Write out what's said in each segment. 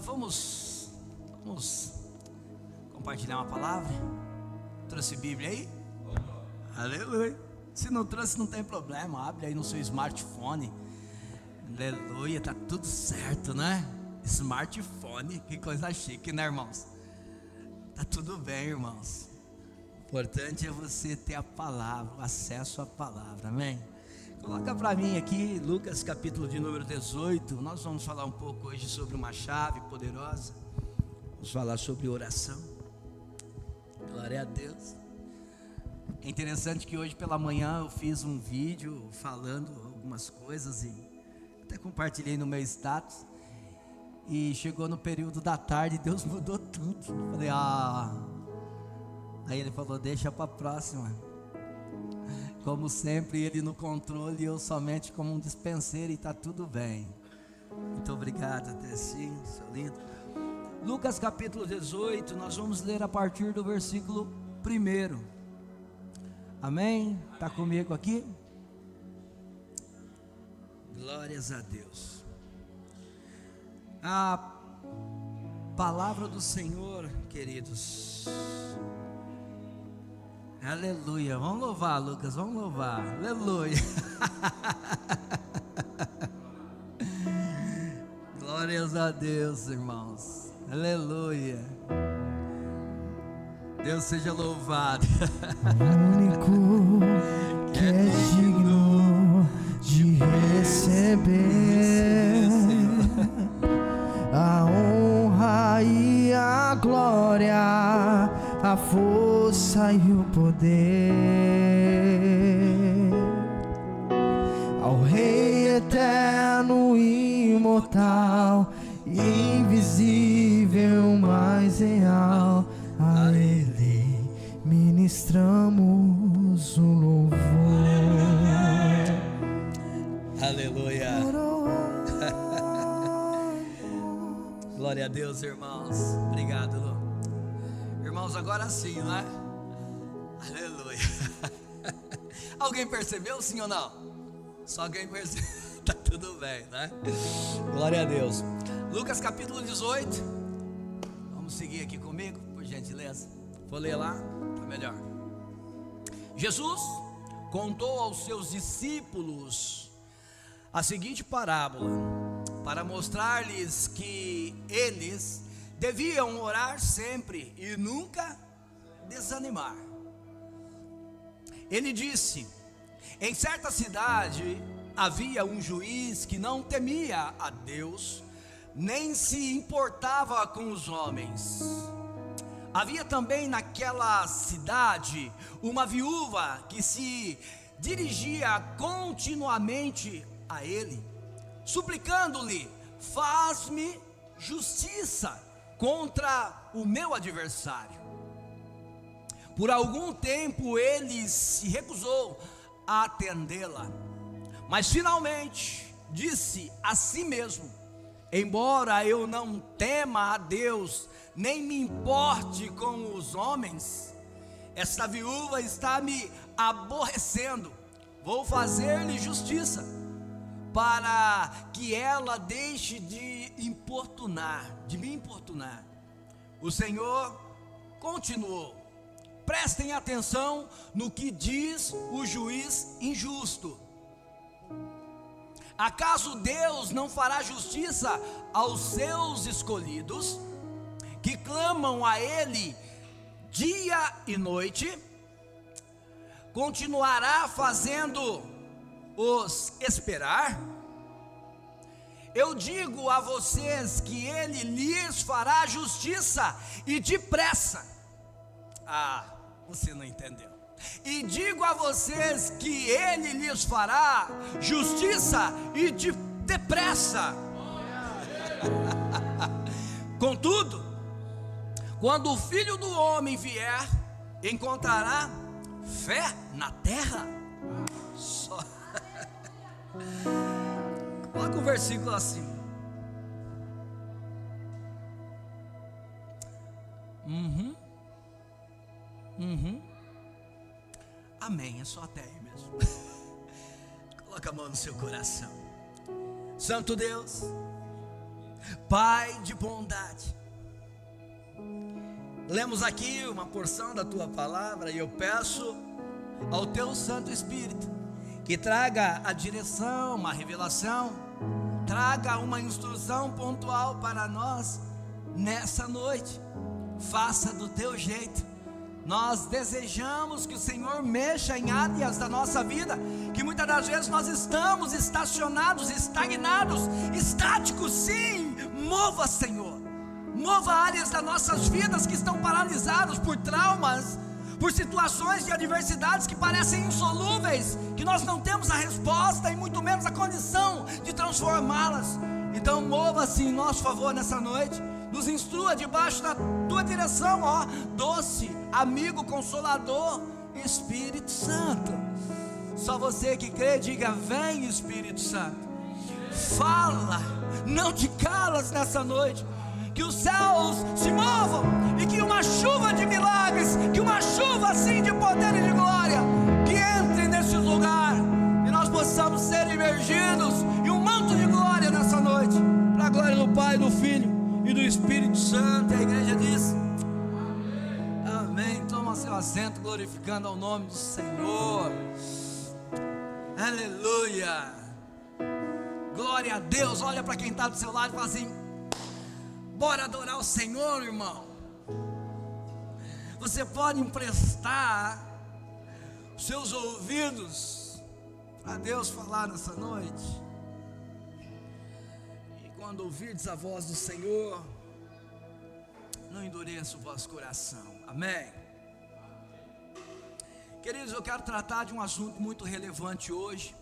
Vamos compartilhar uma palavra. Trouxe Bíblia aí? Aleluia. Se não trouxe, não tem problema. Abre aí no seu smartphone. Aleluia, tá tudo certo, né? Smartphone, que coisa chique, né, irmãos? Tá tudo bem, irmãos. O importante é você ter a palavra, o acesso à palavra, amém? Coloca para mim aqui Lucas capítulo de número 18. Nós vamos falar um pouco hoje sobre uma chave poderosa. Vamos falar sobre oração. Glória a Deus. É interessante que hoje pela manhã eu fiz um vídeo falando algumas coisas e até compartilhei no meu status. E chegou no período da tarde, Deus mudou tudo. Eu falei, Aí ele falou, deixa para a próxima. Como sempre, ele no controle e eu somente como um dispenseiro, e está tudo bem. Muito obrigado, Tessinho, seu lindo. Lucas capítulo 18, nós vamos ler a partir do versículo 1. Amém? Está comigo aqui? Glórias a Deus. A palavra do Senhor, queridos. Aleluia, vamos louvar, Lucas, vamos louvar, aleluia. Glórias a Deus, irmãos, aleluia. Deus seja louvado. O único que é digno de receber a honra e a glória, a força e o poder ao Rei eterno, imortal, invisível, mas real. A Ele ministramos o louvor. Aleluia. Glória a Deus, irmãos. Obrigado, Lu. Irmãos, agora sim, né? Aleluia. Alguém percebeu, sim ou não? Só alguém percebeu. Tá tudo bem, né? Glória a Deus. Lucas capítulo 18. Vamos seguir aqui comigo, por gentileza. Vou ler lá, tá melhor. Jesus contou aos seus discípulos a seguinte parábola, para mostrar-lhes que eles deviam orar sempre e nunca desanimar. Ele disse: em certa cidade havia um juiz que não temia a Deus, nem se importava com os homens. Havia também naquela cidade uma viúva que se dirigia continuamente a ele, suplicando-lhe: faz-me justiça contra o meu adversário. Por algum tempo ele se recusou a atendê-la, mas finalmente disse a si mesmo: embora eu não tema a Deus, nem me importe com os homens, esta viúva está me aborrecendo. Vou fazer-lhe justiça, para que ela deixe de me importunar. O Senhor continuou: prestem atenção no que diz o juiz injusto. Acaso Deus não fará justiça aos seus escolhidos, que clamam a Ele dia e noite? Continuará fazendo-os esperar? Eu digo a vocês que Ele lhes fará justiça e depressa. Você não entendeu. E digo a vocês que Ele lhes fará justiça e depressa. Contudo, quando o Filho do Homem vier, encontrará fé na terra? Só. Coloca o versículo assim. Amém, é só até aí mesmo. Coloca a mão no seu coração. Santo Deus, Pai de bondade. Lemos aqui uma porção da tua palavra e eu peço ao teu Santo Espírito que traga a direção, uma revelação, traga uma instrução pontual para nós nessa noite. Faça do teu jeito. Nós desejamos que o Senhor mexa em áreas da nossa vida que muitas das vezes nós estamos estacionados, estagnados, estáticos. Sim, mova, Senhor. Mova áreas das nossas vidas que estão paralisadas por traumas, por situações de adversidades que parecem insolúveis, que nós não temos a resposta e muito menos a condição de transformá-las. Então mova-se em nosso favor nessa noite. Nos instrua debaixo da tua direção, ó doce amigo consolador, Espírito Santo. Só você que crê, diga: vem, Espírito Santo. Fala, não te calas nessa noite. Que os céus se movam e que uma chuva de milagres, que uma chuva assim de poder e de glória, que entre nesse lugar e nós possamos ser imergidos em um manto de glória nessa noite, para a glória do Pai, do Filho e do Espírito Santo. A igreja diz amém. Toma seu assento, glorificando ao nome do Senhor. Aleluia, glória a Deus. Olha para quem está do seu lado e fala assim: bora adorar o Senhor, irmão. Você pode emprestar seus ouvidos a Deus falar nessa noite. E quando ouvirdes a voz do Senhor, não endureça o vosso coração. Amém. Queridos, eu quero tratar de um assunto muito relevante hoje.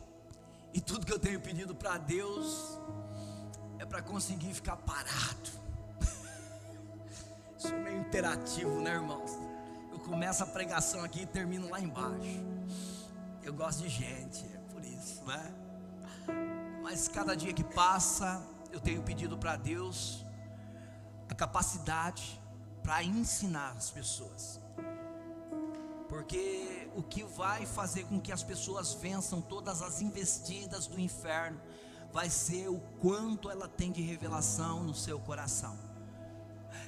E tudo que eu tenho pedido para Deus é para conseguir ficar parado. Isso é meio imperativo, né, irmãos? Eu começo a pregação aqui e termino lá embaixo. Eu gosto de gente, é por isso, né? Mas cada dia que passa, eu tenho pedido para Deus a capacidade para ensinar as pessoas. Porque o que vai fazer com que as pessoas vençam todas as investidas do inferno vai ser o quanto ela tem de revelação no seu coração.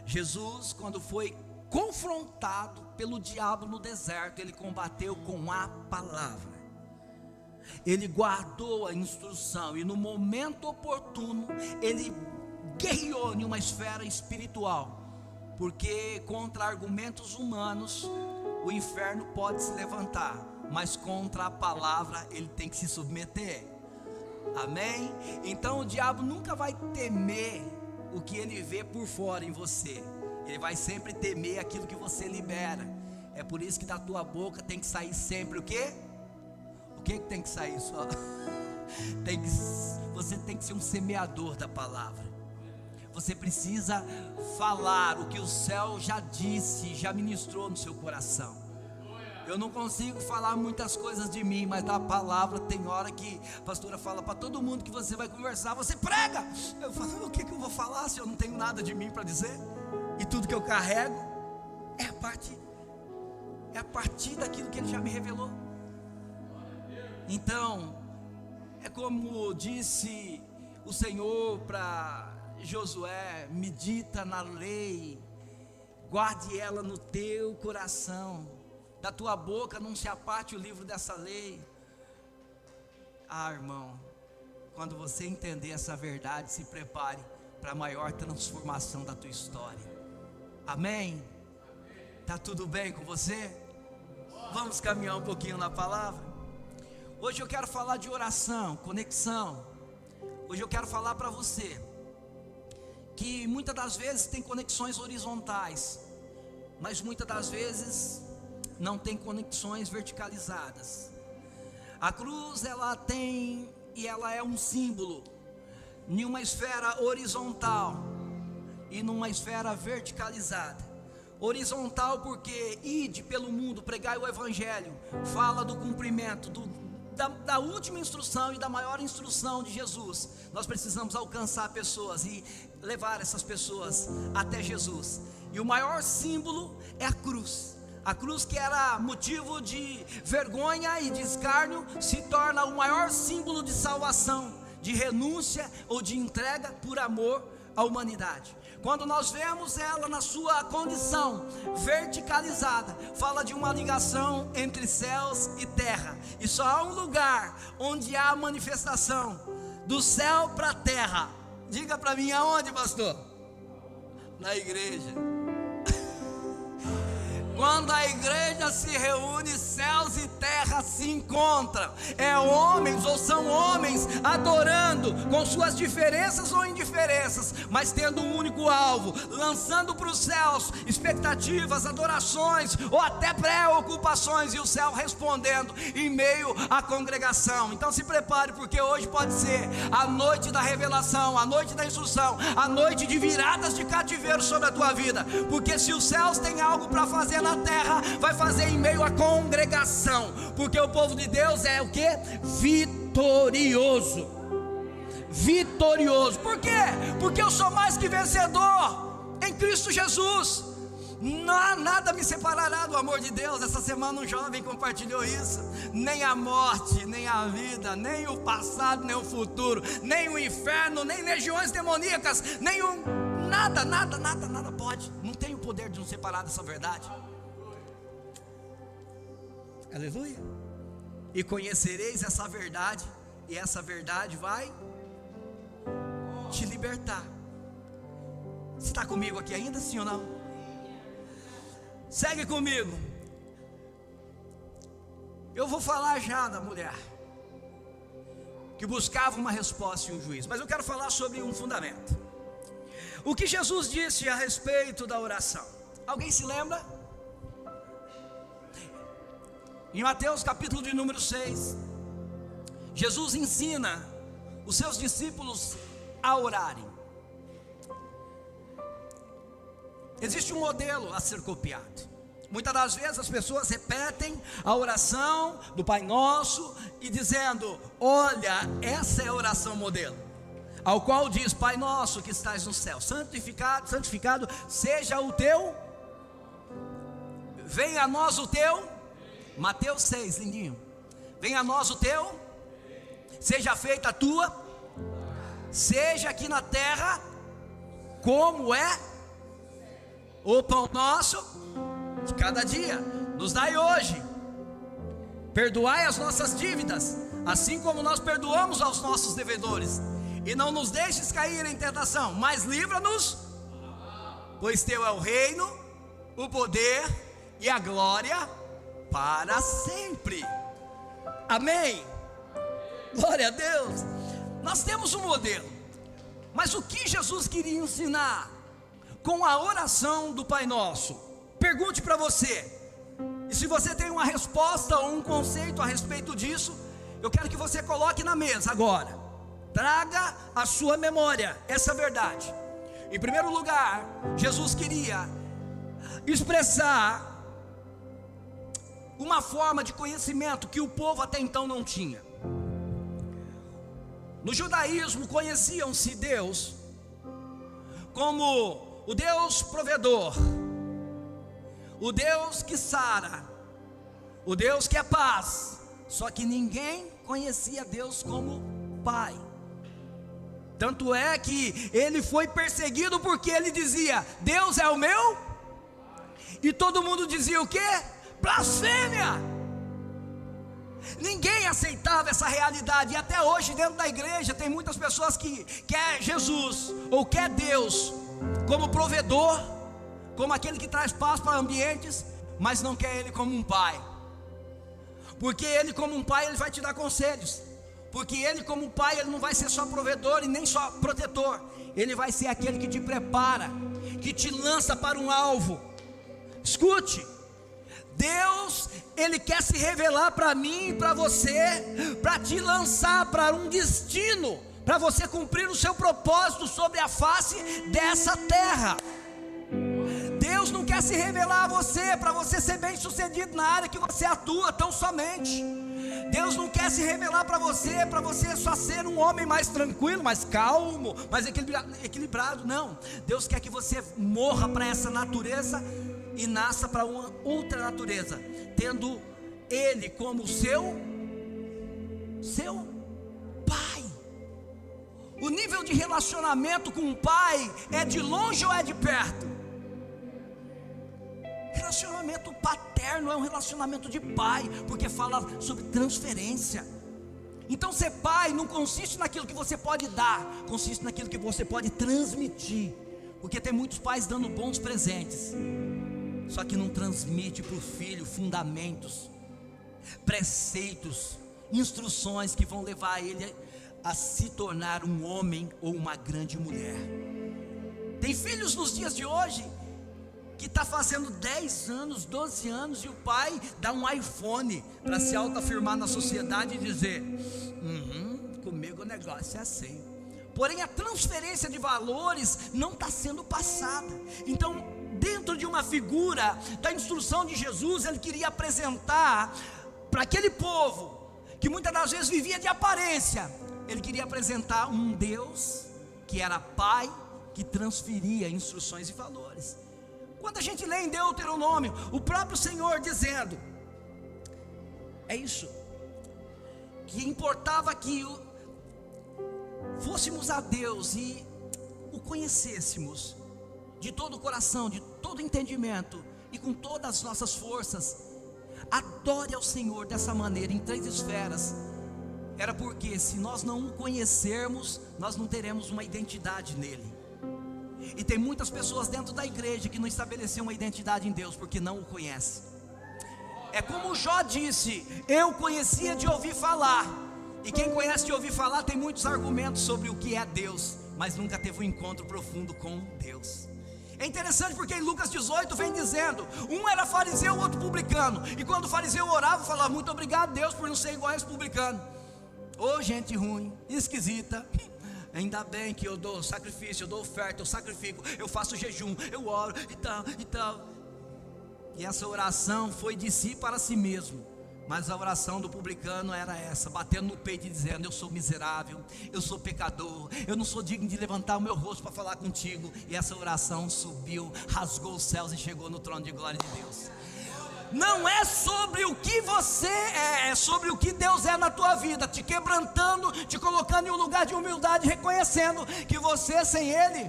Jesus, quando foi confrontado pelo diabo no deserto, ele combateu com a palavra. Ele guardou a instrução e no momento oportuno ele guerreou em uma esfera espiritual, porque contra argumentos humanos o inferno pode se levantar, mas contra a palavra ele tem que se submeter. Amém? Então o diabo nunca vai temer o que ele vê por fora em você. Ele vai sempre temer aquilo que você libera. É por isso que da tua boca tem que sair sempre o quê? O que tem que sair só? Você tem que ser um semeador da palavra. Você precisa falar o que o céu já disse, já ministrou no seu coração. Eu não consigo falar muitas coisas de mim, mas da palavra tem hora que a pastora fala para todo mundo que você vai conversar, você prega. Eu falo: o que eu vou falar se eu não tenho nada de mim para dizer? E tudo que eu carrego é a partir daquilo que ele já me revelou. Então, é como disse o Senhor para Josué: medita na lei, guarde ela no teu coração, da tua boca não se aparte o livro dessa lei. Irmão, quando você entender essa verdade, se prepare para a maior transformação da tua história. Amém? Tá tudo bem com você? Vamos caminhar um pouquinho na palavra. Hoje eu quero falar de oração, conexão. Hoje eu quero falar para você que muitas das vezes tem conexões horizontais, mas muitas das vezes não tem conexões verticalizadas. A cruz ela tem e ela é um símbolo em uma esfera horizontal e numa esfera verticalizada. Horizontal porque ide pelo mundo, pregai o evangelho, fala do cumprimento da última instrução e da maior instrução de Jesus. Nós precisamos alcançar pessoas e levar essas pessoas até Jesus. E o maior símbolo é a cruz. A cruz, que era motivo de vergonha e de escárnio, se torna o maior símbolo de salvação, de renúncia ou de entrega por amor a humanidade. Quando nós vemos ela na sua condição verticalizada, fala de uma ligação entre céus e terra. E só há um lugar onde há a manifestação do céu para a terra. Diga para mim, aonde, pastor? Na igreja. Quando a igreja se reúne, céus e terra se encontram. É homens ou são homens adorando com suas diferenças ou indiferenças, mas tendo um único alvo, lançando para os céus expectativas, adorações ou até preocupações, e o céu respondendo em meio à congregação. Então se prepare, porque hoje pode ser a noite da revelação, a noite da instrução, a noite de viradas de cativeiro sobre a tua vida. Porque se os céus têm algo para fazer na terra, vai fazer em meio à congregação. Porque o povo de Deus é o que? Vitorioso. Vitorioso. Por quê? Porque eu sou mais que vencedor em Cristo Jesus. Nada me separará do amor de Deus. Essa semana um jovem compartilhou isso. Nem a morte, nem a vida, nem o passado, nem o futuro, nem o inferno, nem legiões demoníacas, nada pode, não tem o poder de nos separar dessa verdade. Aleluia. E conhecereis essa verdade, e essa verdade vai te libertar. Você está comigo aqui ainda, sim ou não? Segue comigo. Eu vou falar já da mulher que buscava uma resposta e um juízo, mas eu quero falar sobre um fundamento. O que Jesus disse a respeito da oração? Alguém se lembra? Em Mateus capítulo de número 6, Jesus ensina os seus discípulos a orarem. Existe um modelo a ser copiado. Muitas das vezes as pessoas repetem a oração do Pai Nosso e dizendo: olha, essa é a oração modelo, ao qual diz: Pai Nosso que estás no céu, santificado seja o teu, venha a nós o teu, Mateus 6, lindinho, venha a nós o teu, seja feita a tua, seja aqui na terra, como é o pão nosso de cada dia, nos dai hoje, perdoai as nossas dívidas, assim como nós perdoamos aos nossos devedores, e não nos deixes cair em tentação, mas livra-nos, pois teu é o reino, o poder e a glória para sempre. Amém? Glória a Deus. Nós temos um modelo, mas o que Jesus queria ensinar com a oração do Pai Nosso? Pergunte para você, e se você tem uma resposta ou um conceito a respeito disso, eu quero que você coloque na mesa agora. Traga à sua memória essa verdade. Em primeiro lugar, Jesus queria expressar uma forma de conhecimento que o povo até então não tinha. No judaísmo conheciam-se Deus como o Deus provedor, o Deus que sara, o Deus que é paz. Só que ninguém conhecia Deus como Pai. Tanto é que ele foi perseguido porque ele dizia: Deus é o meu, e todo mundo dizia o quê? Blasfêmia. Ninguém aceitava essa realidade. E até hoje dentro da igreja tem muitas pessoas que quer Jesus ou quer Deus como provedor, como aquele que traz paz para ambientes, mas não quer Ele como um pai. Porque Ele como um pai, Ele vai te dar conselhos. Porque Ele como um pai, Ele não vai ser só provedor e nem só protetor. Ele vai ser aquele que te prepara, que te lança para um alvo. Escute, Deus, Ele quer se revelar para mim e para você, para te lançar para um destino, para você cumprir o seu propósito sobre a face dessa terra. Deus não quer se revelar a você para você ser bem sucedido na área que você atua tão somente. Deus não quer se revelar para você só ser um homem mais tranquilo, mais calmo, mais equilibrado. Não, Deus quer que você morra para essa natureza e nasça para uma outra natureza, tendo Ele como seu Pai. O nível de relacionamento com o pai é de longe ou é de perto? Relacionamento paterno é um relacionamento de pai, porque fala sobre transferência. Então ser pai não consiste naquilo que você pode dar, consiste naquilo que você pode transmitir. Porque tem muitos pais dando bons presentes, só que não transmite para o filho fundamentos, preceitos, instruções que vão levar ele a se tornar um homem ou uma grande mulher. Tem filhos nos dias de hoje que está fazendo 10 anos, 12 anos, e o pai dá um iPhone para se autoafirmar na sociedade e dizer: comigo o negócio é assim. Porém a transferência de valores não está sendo passada. Então, dentro de uma figura da instrução de Jesus, ele queria apresentar para aquele povo que muitas das vezes vivia de aparência, ele queria apresentar um Deus que era pai, que transferia instruções e valores. Quando a gente lê em Deuteronômio, o próprio Senhor dizendo, é isso, que importava que fôssemos a Deus e o conhecêssemos de todo o coração, de todo entendimento e com todas as nossas forças. Adore ao Senhor dessa maneira, em 3 esferas. Era porque se nós não o conhecermos, nós não teremos uma identidade nele. E tem muitas pessoas dentro da igreja que não estabeleceram uma identidade em Deus porque não o conhecem. É como Jó disse: eu conhecia de ouvir falar. E quem conhece de ouvir falar tem muitos argumentos sobre o que é Deus, mas nunca teve um encontro profundo com Deus. É interessante porque em Lucas 18 vem dizendo: um era fariseu, o outro publicano. E quando o fariseu orava, falava: muito obrigado Deus por não ser igual a esse publicano. Ô gente ruim, esquisita. Ainda bem que eu dou sacrifício, eu dou oferta, eu sacrifico, eu faço jejum, eu oro e tal e tal. E essa oração foi de si para si mesmo. Mas a oração do publicano era essa, batendo no peito e dizendo: eu sou miserável, eu sou pecador, eu não sou digno de levantar o meu rosto para falar contigo. E essa oração subiu, rasgou os céus e chegou no trono de glória de Deus. Não é sobre o que você é sobre o que Deus é na tua vida, te quebrantando, te colocando em um lugar de humildade, reconhecendo que você sem Ele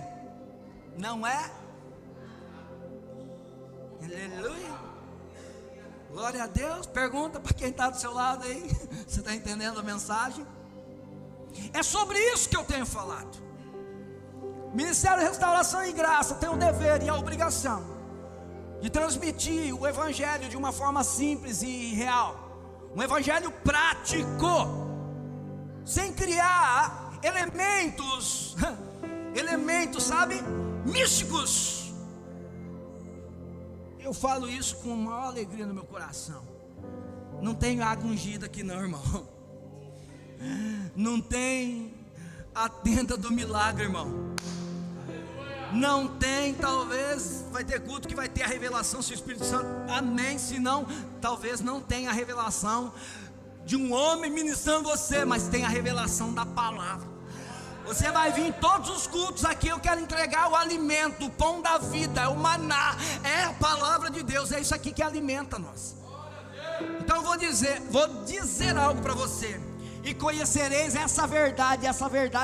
não é. Aleluia, glória a Deus. Pergunta para quem está do seu lado aí, você está entendendo a mensagem? É sobre isso que eu tenho falado. Ministério de Restauração e Graça tem o dever e a obrigação de transmitir o Evangelho de uma forma simples e real, um Evangelho prático, sem criar elementos, sabe, místicos. Eu falo isso com maior alegria no meu coração. Não tem água ungida aqui não, irmão. Não tem a tenda do milagre, irmão. Não tem, talvez vai ter culto que vai ter a revelação se o Espírito Santo, amém. Se não, talvez não tenha a revelação de um homem ministrando você, mas tem a revelação da palavra. Você vai vir em todos os cultos aqui, eu quero entregar o alimento, o pão da vida, o maná, é a palavra de Deus, é isso aqui que alimenta nós. Então eu vou dizer algo para você: e conhecereis essa verdade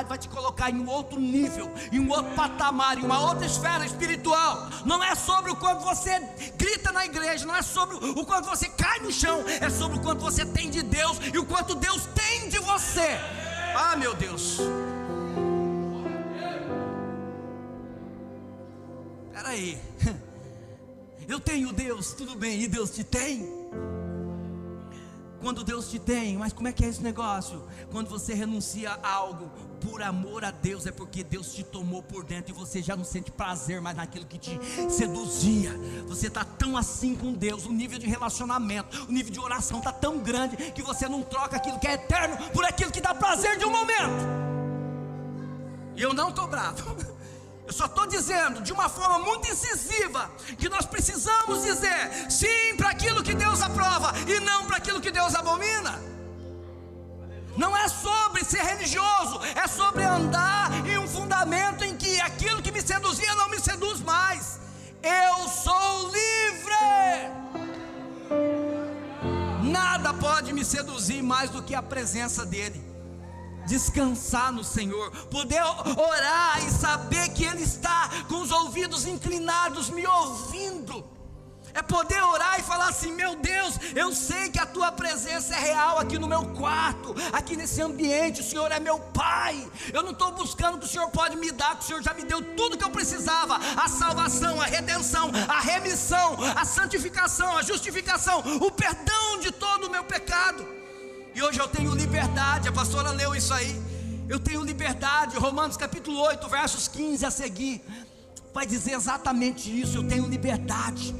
vai te colocar em um outro nível, em um outro patamar, em uma outra esfera espiritual. Não é sobre o quanto você grita na igreja, não é sobre o quanto você cai no chão, é sobre o quanto você tem de Deus e o quanto Deus tem de você. Ah, meu Deus, peraí, eu tenho Deus, tudo bem, e Deus te tem? Quando Deus te tem, mas como é que é esse negócio? Quando você renuncia a algo por amor a Deus, é porque Deus te tomou por dentro e você já não sente prazer mais naquilo que te seduzia. Você está tão assim com Deus, o nível de relacionamento, o nível de oração está tão grande que você não troca aquilo que é eterno por aquilo que dá prazer de um momento. E eu não estou bravo. Eu só estou dizendo de uma forma muito incisiva que nós precisamos dizer sim para aquilo que Deus aprova e não para aquilo que Deus abomina. Não é sobre ser religioso, é sobre andar em um fundamento em que aquilo que me seduzia não me seduz mais. Eu sou livre. Nada pode me seduzir mais do que a presença dEle. descansar no Senhor, poder orar e saber que Ele está com os ouvidos inclinados, me ouvindo. É poder orar e falar assim: meu Deus, eu sei que a tua presença é real aqui no meu quarto, aqui nesse ambiente. O Senhor é meu Pai. Eu não estou buscando o que o Senhor pode me dar, que o Senhor já me deu tudo que eu precisava: a salvação, a redenção, a remissão, a santificação, a justificação, o perdão de todo o meu pecado. E hoje eu tenho liberdade. A pastora leu isso aí. Eu tenho liberdade. Romanos capítulo 8, versos 15 a seguir, vai dizer exatamente isso. Eu tenho liberdade.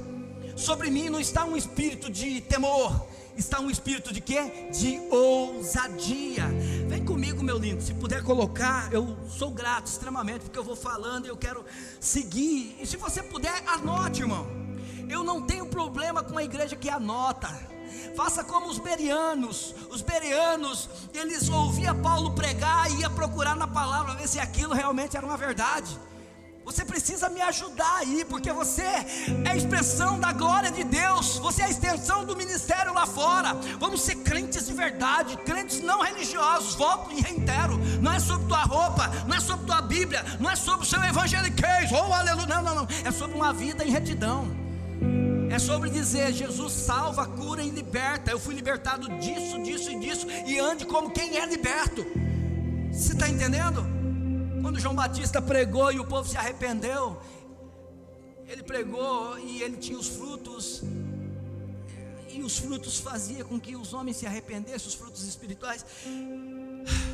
Sobre mim não está um espírito de temor, está um espírito de quê? De ousadia. Vem comigo, meu lindo, se puder colocar, eu sou grato extremamente, porque eu vou falando e eu quero seguir. E se você puder, anote, irmão. Eu não tenho problema com a igreja que anota. Faça como os bereanos. Os bereanos, eles ouviam Paulo pregar e ia procurar na palavra, ver se aquilo realmente era uma verdade. Você precisa me ajudar aí, porque você é a expressão da glória de Deus, você é a extensão do ministério lá fora. Vamos ser crentes de verdade, crentes não religiosos. Volto e reitero: não é sobre tua roupa, não é sobre tua Bíblia, não é sobre o seu evangeliquez, oh aleluia, não, é sobre uma vida em retidão. É sobre dizer: Jesus salva, cura e liberta. Eu fui libertado disso, disso e disso, e ande como quem é liberto. Você está entendendo? Quando João Batista pregou e o povo se arrependeu, ele pregou e ele tinha os frutos, e os frutos faziam com que os homens se arrependessem, os frutos espirituais.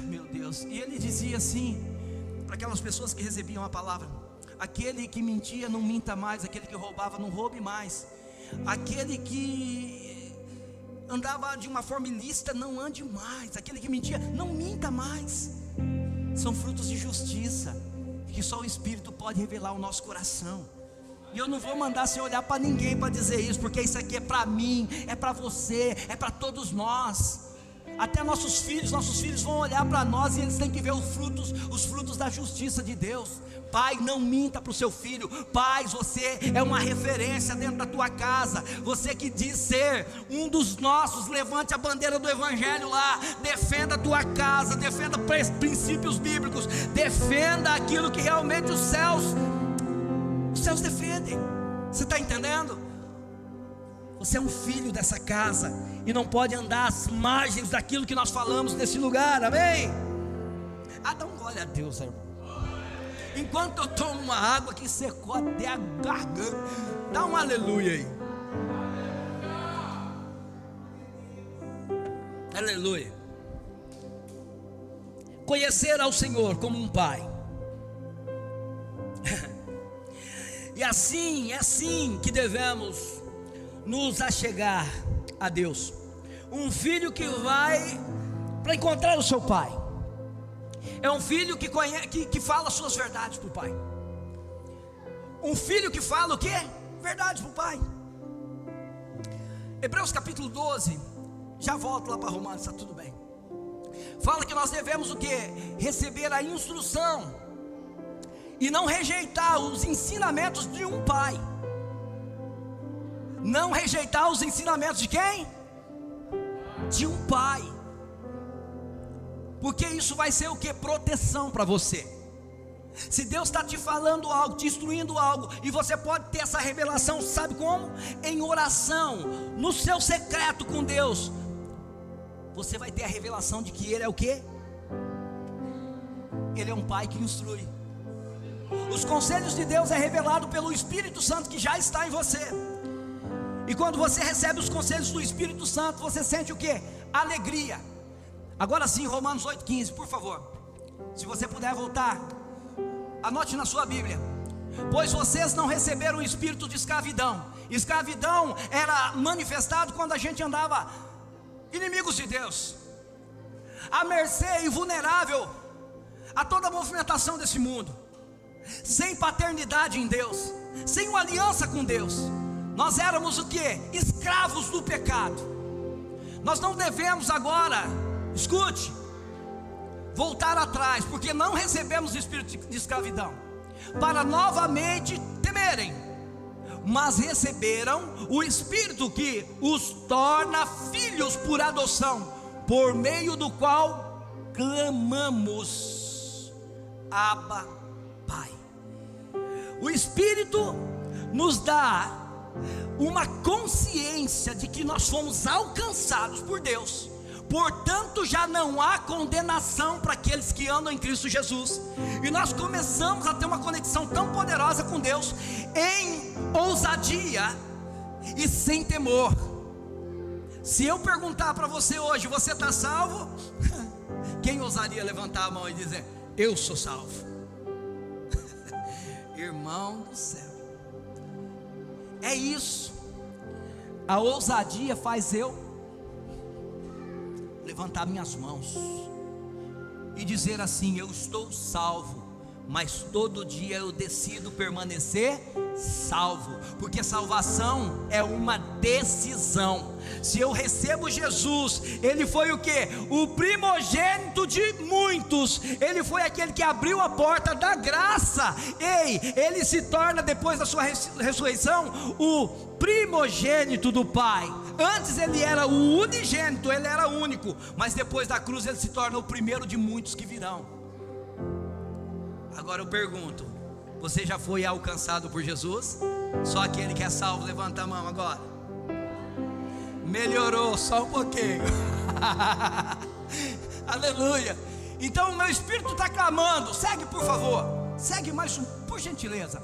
Meu Deus. E ele dizia assim para aquelas pessoas que recebiam a palavra: aquele que mentia, não minta mais; aquele que roubava, não roube mais; aquele que andava de uma forma ilícita, não ande mais; aquele que mentia, não minta mais. São frutos de justiça, que só o Espírito pode revelar ao nosso coração. E eu não vou mandar você olhar para ninguém para dizer isso, porque isso aqui é para mim, é para você, é para todos nós. Até nossos filhos vão olhar para nós e eles têm que ver os frutos da justiça de Deus. Pai, não minta para o seu filho. Pai, você é uma referência dentro da tua casa. Você que diz ser um dos nossos, levante a bandeira do Evangelho lá. Defenda a tua casa, defenda princípios bíblicos, defenda aquilo que realmente os céus defendem. Você está entendendo? Você é um filho dessa casa e não pode andar às margens daquilo que nós falamos nesse lugar, amém? Dá um glória a Deus, irmão. Enquanto eu tomo uma água que secou até a garganta, dá um aleluia aí. Aleluia. Conhecer ao Senhor como um pai. E é assim que devemos nos achegar a Deus. Um filho que vai para encontrar o seu pai é um filho que fala suas verdades para o pai. Um filho que fala o quê? Verdades para o pai. Hebreus capítulo 12, já volto lá para Romanos, está tudo bem. Fala que nós devemos o quê? Receber a instrução e não rejeitar os ensinamentos de um pai. Não rejeitar os ensinamentos de quem? De um pai. Porque isso vai ser o que? Proteção para você. Se Deus está te falando algo, te instruindo algo, e você pode ter essa revelação, sabe como? Em oração, no seu secreto com Deus, você vai ter a revelação de que Ele é o que? Ele é um pai que instrui. Os conselhos de Deus é revelado pelo Espírito Santo que já está em você. E quando você recebe os conselhos do Espírito Santo, você sente o que? Alegria. Agora sim, Romanos 8,15, por favor. Se você puder voltar, anote na sua Bíblia. Pois vocês não receberam o espírito de escravidão. Escravidão era manifestado quando a gente andava inimigos de Deus, à mercê e vulnerável a toda a movimentação desse mundo, sem paternidade em Deus, sem uma aliança com Deus. Nós éramos o que? Escravos do pecado. Nós não devemos agora, escute, voltar atrás, porque não recebemos o espírito de escravidão para novamente temerem, mas receberam o Espírito que os torna filhos por adoção, por meio do qual clamamos: Abba, Pai. O Espírito nos dá uma consciência de que nós fomos alcançados por Deus. Portanto, já não há condenação para aqueles que andam em Cristo Jesus. E nós começamos a ter uma conexão tão poderosa com Deus, em ousadia e sem temor. Se eu perguntar para você hoje: você está salvo? Quem ousaria levantar a mão e dizer: eu sou salvo? Irmão do céu, é isso. A ousadia faz eu levantar minhas mãos e dizer assim: eu estou salvo, mas todo dia eu decido permanecer salvo, porque salvação é uma decisão. Se eu recebo Jesus, Ele foi o que? O primogênito de muitos. Ele foi aquele que abriu a porta da graça. Ele se torna, depois da sua ressurreição, o primogênito do Pai. Antes ele era o unigênito, ele era único, mas depois da cruz ele se torna o primeiro de muitos que virão. Agora eu pergunto: você já foi alcançado por Jesus? Só aquele que é salvo, levanta a mão agora. Melhorou só um pouquinho. Aleluia. Então o meu espírito está clamando. Segue, por favor. Segue mais um, por gentileza.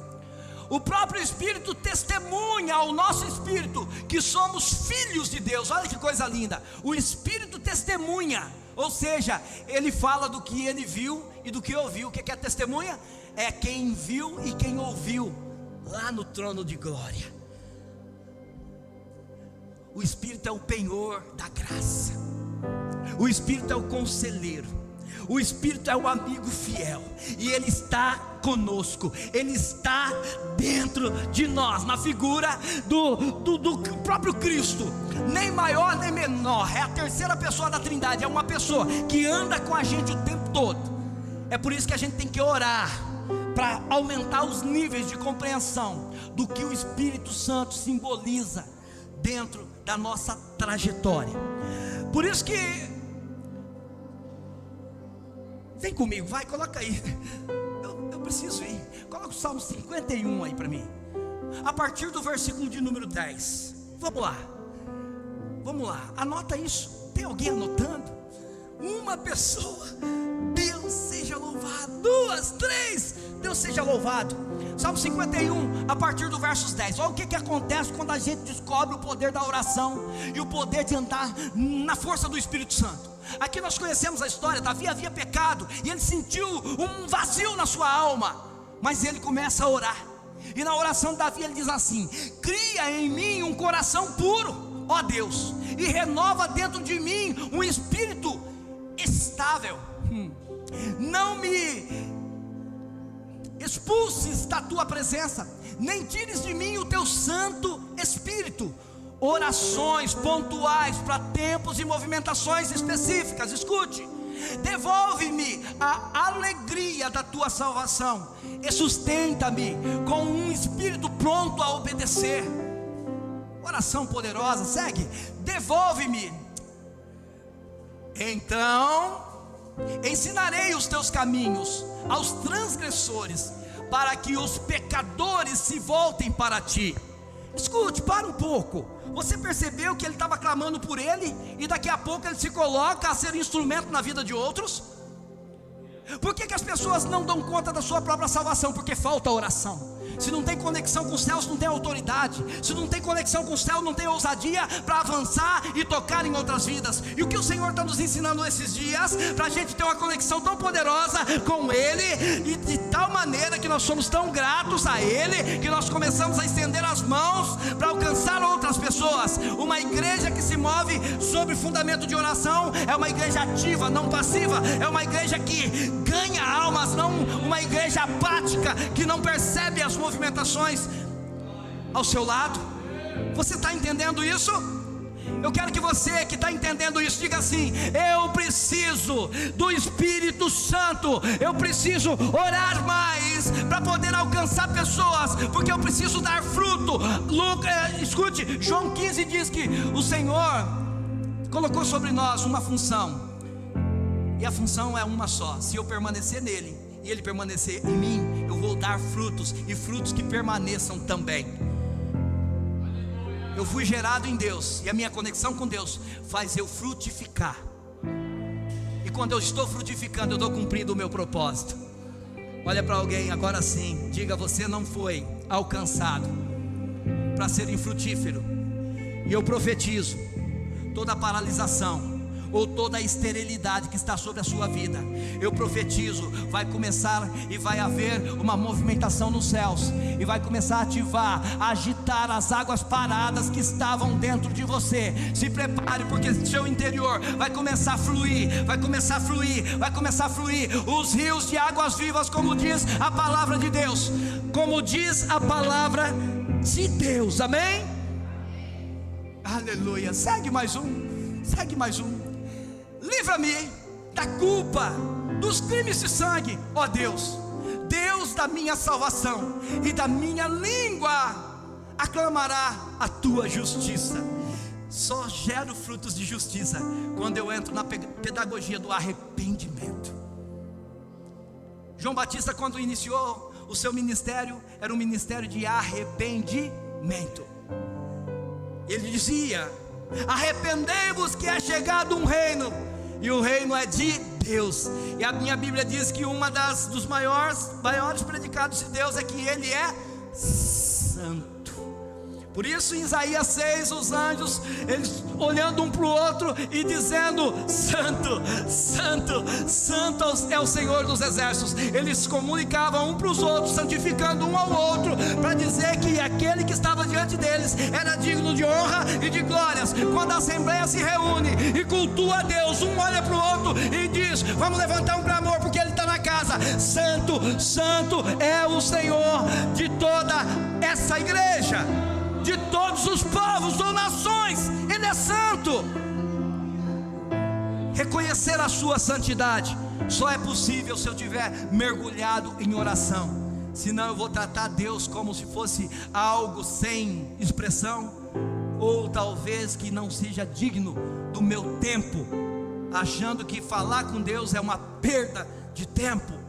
O próprio Espírito testemunha ao nosso espírito que somos filhos de Deus. Olha que coisa linda. O Espírito testemunha, ou seja, ele fala do que ele viu e do que ouviu. O que é testemunha? É quem viu e quem ouviu lá no trono de glória. O Espírito é o penhor da graça. O Espírito é o conselheiro. O Espírito é o amigo fiel, e Ele está conosco, Ele está dentro de nós, na figura do próprio Cristo, nem maior nem menor, é a terceira pessoa da Trindade, é uma pessoa que anda com a gente o tempo todo. É por isso que a gente tem que orar, para aumentar os níveis de compreensão do que o Espírito Santo simboliza dentro da nossa trajetória. Por isso que, vem comigo, vai, coloca aí. Eu preciso ir. Coloca o Salmo 51 aí para mim. A partir do versículo de número 10. Vamos lá. Vamos lá. Anota isso. Tem alguém anotando? Uma pessoa. Deus seja louvado. 2, 3. Deus seja louvado. Salmo 51, a partir do versos 10. Olha o que acontece quando a gente descobre o poder da oração e o poder de andar na força do Espírito Santo. Aqui nós conhecemos a história. Davi havia pecado e ele sentiu um vazio na sua alma, mas ele começa a orar. E na oração de Davi ele diz assim: cria em mim um coração puro, ó Deus, e renova dentro de mim um espírito estável. Não me expulses da tua presença, nem tires de mim o teu Santo Espírito. Orações pontuais para tempos e movimentações específicas. Escute: devolve-me a alegria da tua salvação e sustenta-me com um espírito pronto a obedecer. Oração poderosa, segue: devolve-me, então ensinarei os teus caminhos aos transgressores, para que os pecadores se voltem para ti. Escute, para um pouco. Você percebeu que ele estava clamando por ele, e daqui a pouco ele se coloca a ser instrumento na vida de outros? Por que as pessoas não dão conta da sua própria salvação? Porque falta oração. Se não tem conexão com os céus, não tem autoridade. Se não tem conexão com o céu, não tem ousadia para avançar e tocar em outras vidas. E o que o Senhor está nos ensinando esses dias, para a gente ter uma conexão tão poderosa com Ele, e de tal maneira que nós somos tão gratos a Ele, que nós começamos a estender as mãos para alcançar outras pessoas. Uma igreja que se move sobre fundamento de oração é uma igreja ativa, não passiva. É uma igreja que ganha almas, não uma igreja apática que não percebe as movimentações ao seu lado. Você está entendendo isso? Eu quero que você que está entendendo isso diga assim: eu preciso do Espírito Santo, eu preciso orar mais para poder alcançar pessoas, porque eu preciso dar fruto. Escute, João 15 diz que o Senhor colocou sobre nós uma função. E a função é uma só: se eu permanecer nele e ele permanecer em mim, eu vou dar frutos, e frutos que permaneçam também. Eu fui gerado em Deus, e a minha conexão com Deus faz eu frutificar. E quando eu estou frutificando, eu estou cumprindo o meu propósito. Olha para alguém agora sim, diga: você não foi alcançado para ser infrutífero. E eu profetizo: toda paralisação ou toda a esterilidade que está sobre a sua vida, eu profetizo, vai começar e vai haver uma movimentação nos céus, e vai começar a ativar, a agitar as águas paradas que estavam dentro de você. Se prepare, porque seu interior vai começar a fluir, vai começar a fluir, vai começar a fluir os rios de águas vivas, como diz a palavra de Deus, como diz a palavra de Deus, amém? Aleluia. Segue mais um, segue mais um. Livra-me da culpa dos crimes de sangue, ó Deus, Deus da minha salvação, e da minha língua aclamará a tua justiça. Só gero frutos de justiça quando eu entro na pedagogia do arrependimento. João Batista, quando iniciou o seu ministério, era um ministério de arrependimento. Ele dizia: arrependei-vos que é chegado um reino, e o reino é de Deus. E a minha Bíblia diz que uma dos maiores predicados de Deus é que Ele é santo. Por isso em Isaías 6, os anjos, eles olhando um para o outro e dizendo: santo, santo, santo é o Senhor dos exércitos. Eles comunicavam um para os outros, santificando um ao outro, para dizer que aquele que estava diante deles era digno de honra e de glórias. Quando a assembleia se reúne e cultua a Deus, um olha para o outro e diz: vamos levantar um clamor, porque Ele está na casa. Santo, santo é o Senhor de toda essa igreja, de todos os povos ou nações. Ele é santo. Reconhecer a sua santidade só é possível se eu tiver mergulhado em oração. Senão eu vou tratar Deus como se fosse algo sem expressão, ou talvez que não seja digno do meu tempo, achando que falar com Deus é uma perda de tempo.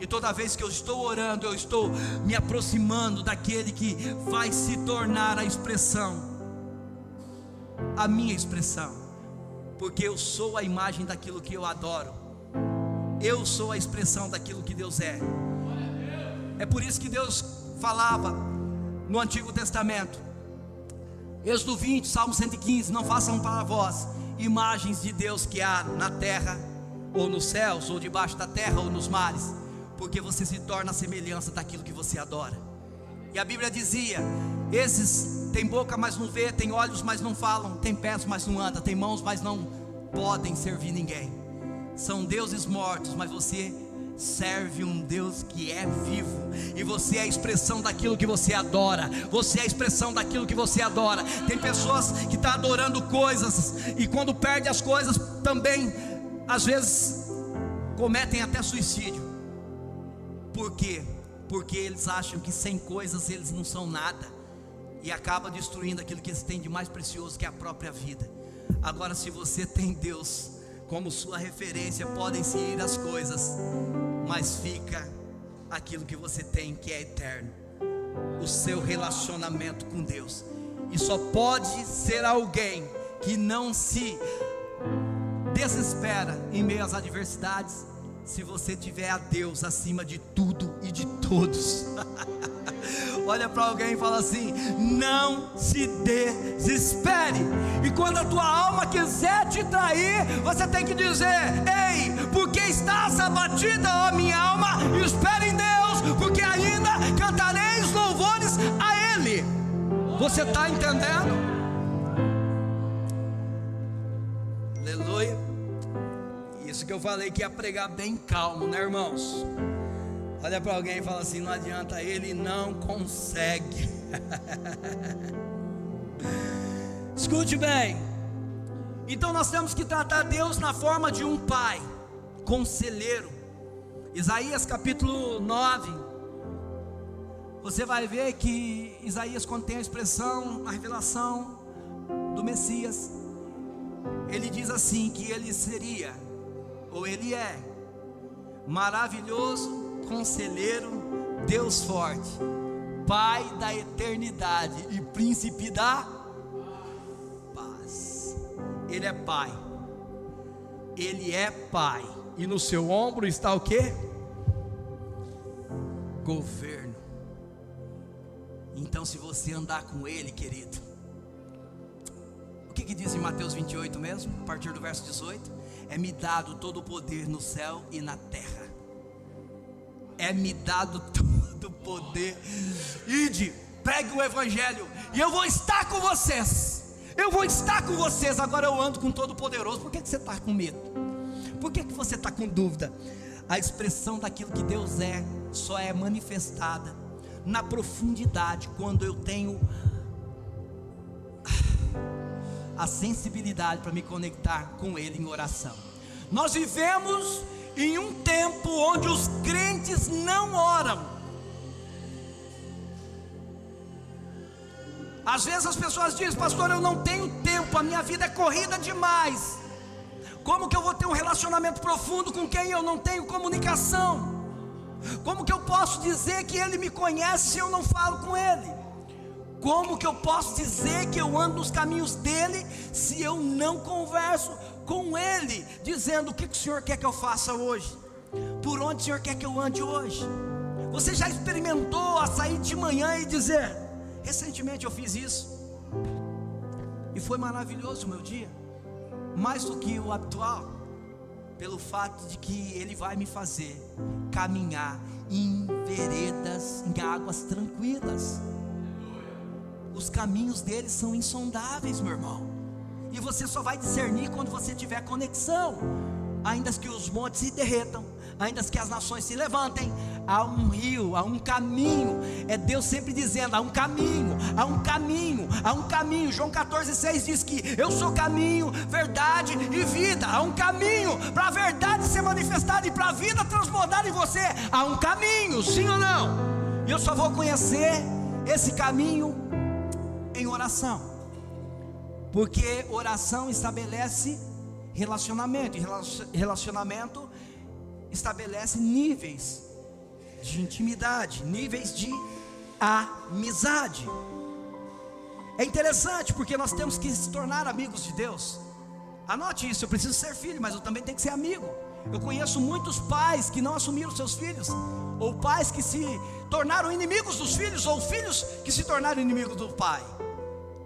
E toda vez que eu estou orando, eu estou me aproximando daquele que vai se tornar a expressão, a minha expressão, porque eu sou a imagem daquilo que eu adoro, eu sou a expressão daquilo que Deus é. É por isso que Deus falava no Antigo Testamento, Êxodo 20, Salmo 115: não façam para vós imagens de Deus que há na terra, ou nos céus, ou debaixo da terra, ou nos mares, porque você se torna a semelhança daquilo que você adora. E a Bíblia dizia: esses têm boca, mas não vê, têm olhos, mas não falam, têm pés, mas não andam, têm mãos, mas não podem servir ninguém. São deuses mortos, mas você serve um Deus que é vivo, e você é a expressão daquilo que você adora. Você é a expressão daquilo que você adora. Tem pessoas que estão adorando coisas, e quando perde as coisas também, às vezes, cometem até suicídio. Por quê? Porque eles acham que sem coisas eles não são nada, e acaba destruindo aquilo que eles têm de mais precioso, que é a própria vida. Agora, se você tem Deus como sua referência, podem se ir as coisas, mas fica aquilo que você tem, que é eterno, o seu relacionamento com Deus. E só pode ser alguém que não se desespera em meio às adversidades, se você tiver a Deus acima de tudo e de todos. Olha para alguém e fala assim: não se desespere. E quando a tua alma quiser te trair, você tem que dizer: ei, porque estás abatida, ó minha alma, espere em Deus, porque ainda cantarei os louvores a Ele. Você está entendendo? Aleluia. Isso que eu falei que ia pregar bem calmo, né, irmãos? Olha para alguém e fala assim: não adianta, ele não consegue. Escute bem. Então nós temos que tratar Deus na forma de um pai conselheiro. Isaías capítulo 9, você vai ver que Isaías, quando tem a expressão, a revelação do Messias, ele diz assim, que ele seria ou Ele é maravilhoso, conselheiro, Deus forte, Pai da eternidade e príncipe da paz. Ele é Pai. Ele é Pai. E no seu ombro está o quê? Governo. Então, se você andar com Ele, querido, o que diz em Mateus 28 mesmo, a partir do verso 18? É-me dado todo o poder no céu e na terra. É-me dado todo o poder. Ide, pregue o evangelho, e eu vou estar com vocês. Eu vou estar com vocês. Agora eu ando com todo o poderoso. Por que você está com medo? Por que você está com dúvida? A expressão daquilo que Deus é só é manifestada na profundidade, quando eu tenho a sensibilidade para me conectar com Ele em oração. Nós vivemos em um tempo onde os crentes não oram. Às vezes as pessoas dizem: pastor, eu não tenho tempo, a minha vida é corrida demais. Como que eu vou ter um relacionamento profundo com quem eu não tenho comunicação? Como que eu posso dizer que Ele me conhece se eu não falo com Ele? Como que eu posso dizer que eu ando nos caminhos dEle se eu não converso com Ele, dizendo: o que o Senhor quer que eu faça hoje? Por onde o Senhor quer que eu ande hoje? Você já experimentou a sair de manhã e dizer: recentemente eu fiz isso, e foi maravilhoso o meu dia, mais do que o habitual, pelo fato de que Ele vai me fazer caminhar em veredas, em águas tranquilas. Os caminhos dele são insondáveis, meu irmão, e você só vai discernir quando você tiver conexão. Ainda que os montes se derretam, ainda que as nações se levantem, há um rio, há um caminho. É Deus sempre dizendo: há um caminho, há um caminho, há um caminho. João 14,6 diz que eu sou caminho, verdade e vida. Há um caminho para a verdade ser manifestada e para a vida transbordar em você. Há um caminho, sim ou não? E eu só vou conhecer esse caminho em oração, porque oração estabelece relacionamento, e relacionamento estabelece níveis de intimidade, níveis de amizade. É interessante, porque nós temos que se tornar amigos de Deus. Anote isso: eu preciso ser filho, mas eu também tenho que ser amigo. Eu conheço muitos pais que não assumiram seus filhos, ou pais que se tornaram inimigos dos filhos, ou filhos que se tornaram inimigos do pai.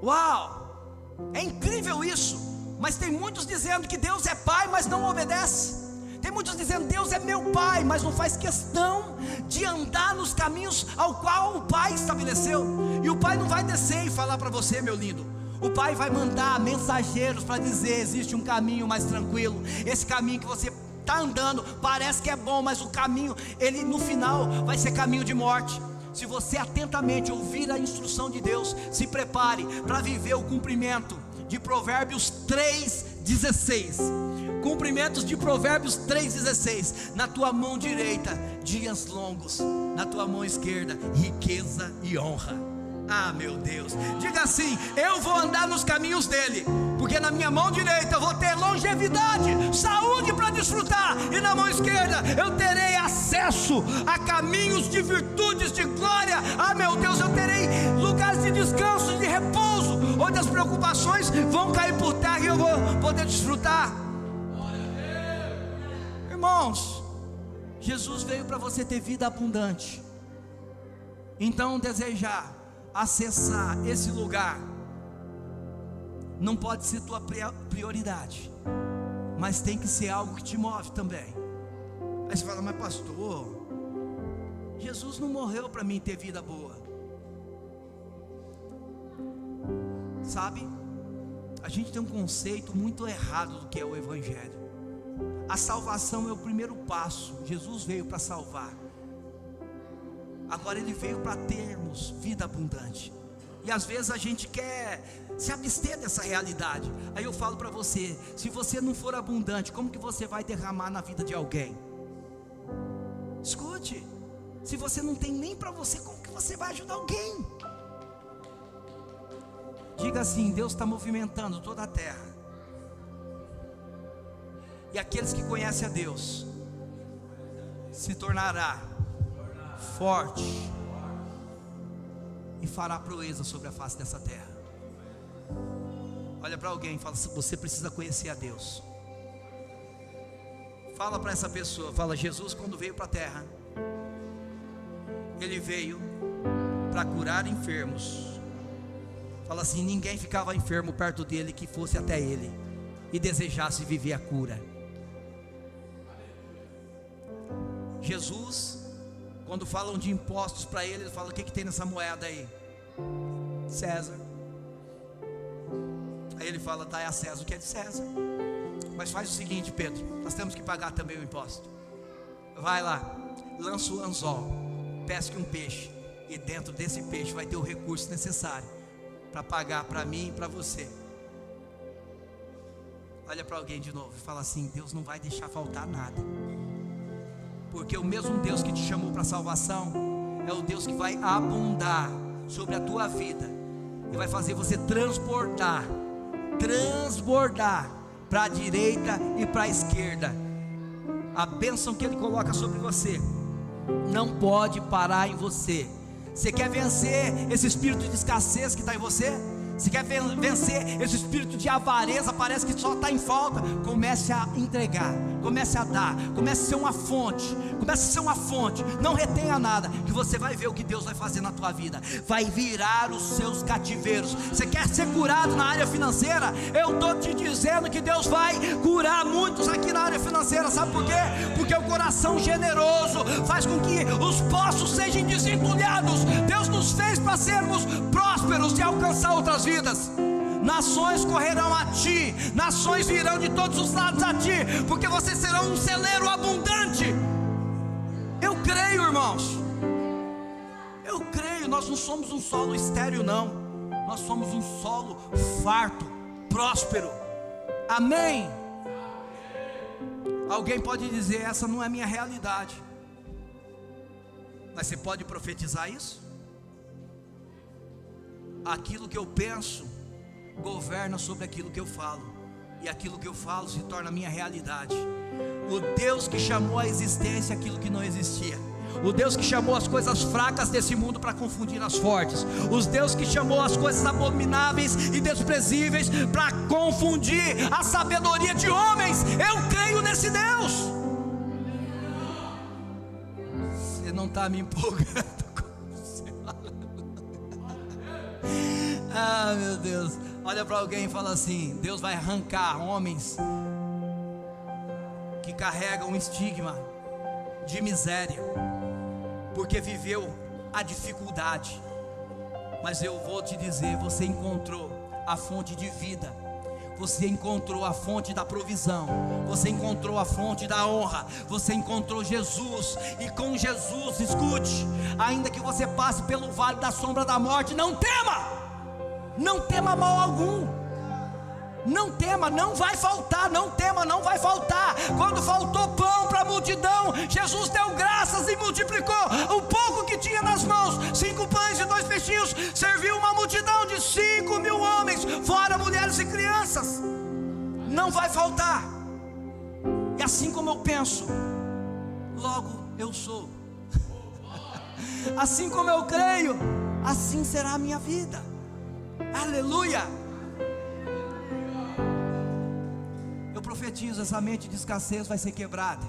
Uau, é incrível isso. Mas tem muitos dizendo que Deus é pai, mas não obedece. Tem muitos dizendo: Deus é meu pai, mas não faz questão de andar nos caminhos ao qual o pai estabeleceu. E o pai não vai descer e falar para você: meu lindo. O pai vai mandar mensageiros para dizer: existe um caminho mais tranquilo. Esse caminho que você está andando parece que é bom, mas o caminho, ele no final vai ser caminho de morte. Se você atentamente ouvir a instrução de Deus, se prepare para viver o cumprimento de Provérbios 3,16. Cumprimentos de Provérbios 3,16. Na tua mão direita, dias longos, na tua mão esquerda, riqueza e honra. Ah, meu Deus, diga assim: eu vou andar nos caminhos dele, porque na minha mão direita eu vou ter longevidade, saúde para desfrutar, e na mão esquerda eu terei acesso a caminhos de virtudes, de glória. Ah, meu Deus, eu terei lugares de descanso, de repouso, onde as preocupações vão cair por terra e eu vou poder desfrutar. Irmãos, Jesus veio para você ter vida abundante. Então, desejar acessar esse lugar não pode ser tua prioridade, mas tem que ser algo que te move também. Aí você fala: mas pastor, Jesus não morreu para mim ter vida boa. Sabe, a gente tem um conceito muito errado do que é o evangelho. A salvação é o primeiro passo. Jesus veio para salvar. Agora Ele veio para termos vida abundante. E às vezes a gente quer se abster dessa realidade. Aí eu falo para você: se você não for abundante, como que você vai derramar na vida de alguém? Escute, se você não tem nem para você, como que você vai ajudar alguém? Diga assim: Deus está movimentando toda a terra. E aqueles que conhecem a Deus se tornará forte e fará proeza sobre a face dessa terra. Olha para alguém e fala: você precisa conhecer a Deus. Fala para essa pessoa, fala: Jesus, quando veio para a terra, Ele veio para curar enfermos. Fala assim: ninguém ficava enfermo perto dele que fosse até Ele e desejasse viver a cura. Jesus, quando falam de impostos para Ele, Ele fala: o que tem nessa moeda aí? César. Aí Ele fala: dá a César o que é de César. Mas faz o seguinte, Pedro, nós temos que pagar também o imposto. Vai lá, lança o anzol, pesque um peixe, e dentro desse peixe vai ter o recurso necessário para pagar para mim e para você. Olha para alguém de novo e fala assim: Deus não vai deixar faltar nada, porque o mesmo Deus que te chamou para a salvação é o Deus que vai abundar sobre a tua vida e vai fazer você transbordar para a direita e para a esquerda. A bênção que Ele coloca sobre você não pode parar em você. Você quer vencer esse espírito de escassez que está em você? Você quer vencer esse espírito de avareza? Parece que só está em falta. Comece a entregar, comece a dar, comece a ser uma fonte. Comece a ser uma fonte. Não retenha nada, que você vai ver o que Deus vai fazer na tua vida. Vai virar os seus cativeiros. Você quer ser curado na área financeira? Eu estou te dizendo que Deus vai curar muitos aqui na área financeira. Sabe por quê? Porque o coração generoso faz com que os poços sejam desentulhados. Deus nos fez para sermos prósperos e alcançar outras vidas. Nações correrão a ti, nações virão de todos os lados a ti, porque vocês serão um celeiro abundante. Eu creio, irmãos, eu creio. Nós não somos um solo estéril, não. Nós somos um solo farto, próspero. Amém? Alguém pode dizer: essa não é a minha realidade. Mas você pode profetizar isso? Aquilo que eu penso governa sobre aquilo que eu falo, e aquilo que eu falo se torna minha realidade. O Deus que chamou à existência aquilo que não existia, o Deus que chamou as coisas fracas desse mundo para confundir as fortes, o Deus que chamou as coisas abomináveis e desprezíveis para confundir a sabedoria de homens. Eu creio nesse Deus. Você não está me empolgando. Ah, meu Deus. Olha para alguém e fala assim: Deus vai arrancar homens que carregam um estigma de miséria, porque viveu a dificuldade. Mas eu vou te dizer: você encontrou a fonte de vida, você encontrou a fonte da provisão, você encontrou a fonte da honra, você encontrou Jesus. E com Jesus, escute, ainda que você passe pelo vale da sombra da morte, não tema. Não tema mal algum. Não tema, não vai faltar. Não tema, não vai faltar. Quando faltou pão para a multidão, Jesus deu graças e multiplicou o pouco que tinha nas mãos. 5 pães e 2 peixinhos serviu uma multidão de 5.000 homens, fora mulheres e crianças. Não vai faltar. E assim como eu penso, logo eu sou. Assim como eu creio, assim será a minha vida. Aleluia. Eu profetizo: essa mente de escassez vai ser quebrada,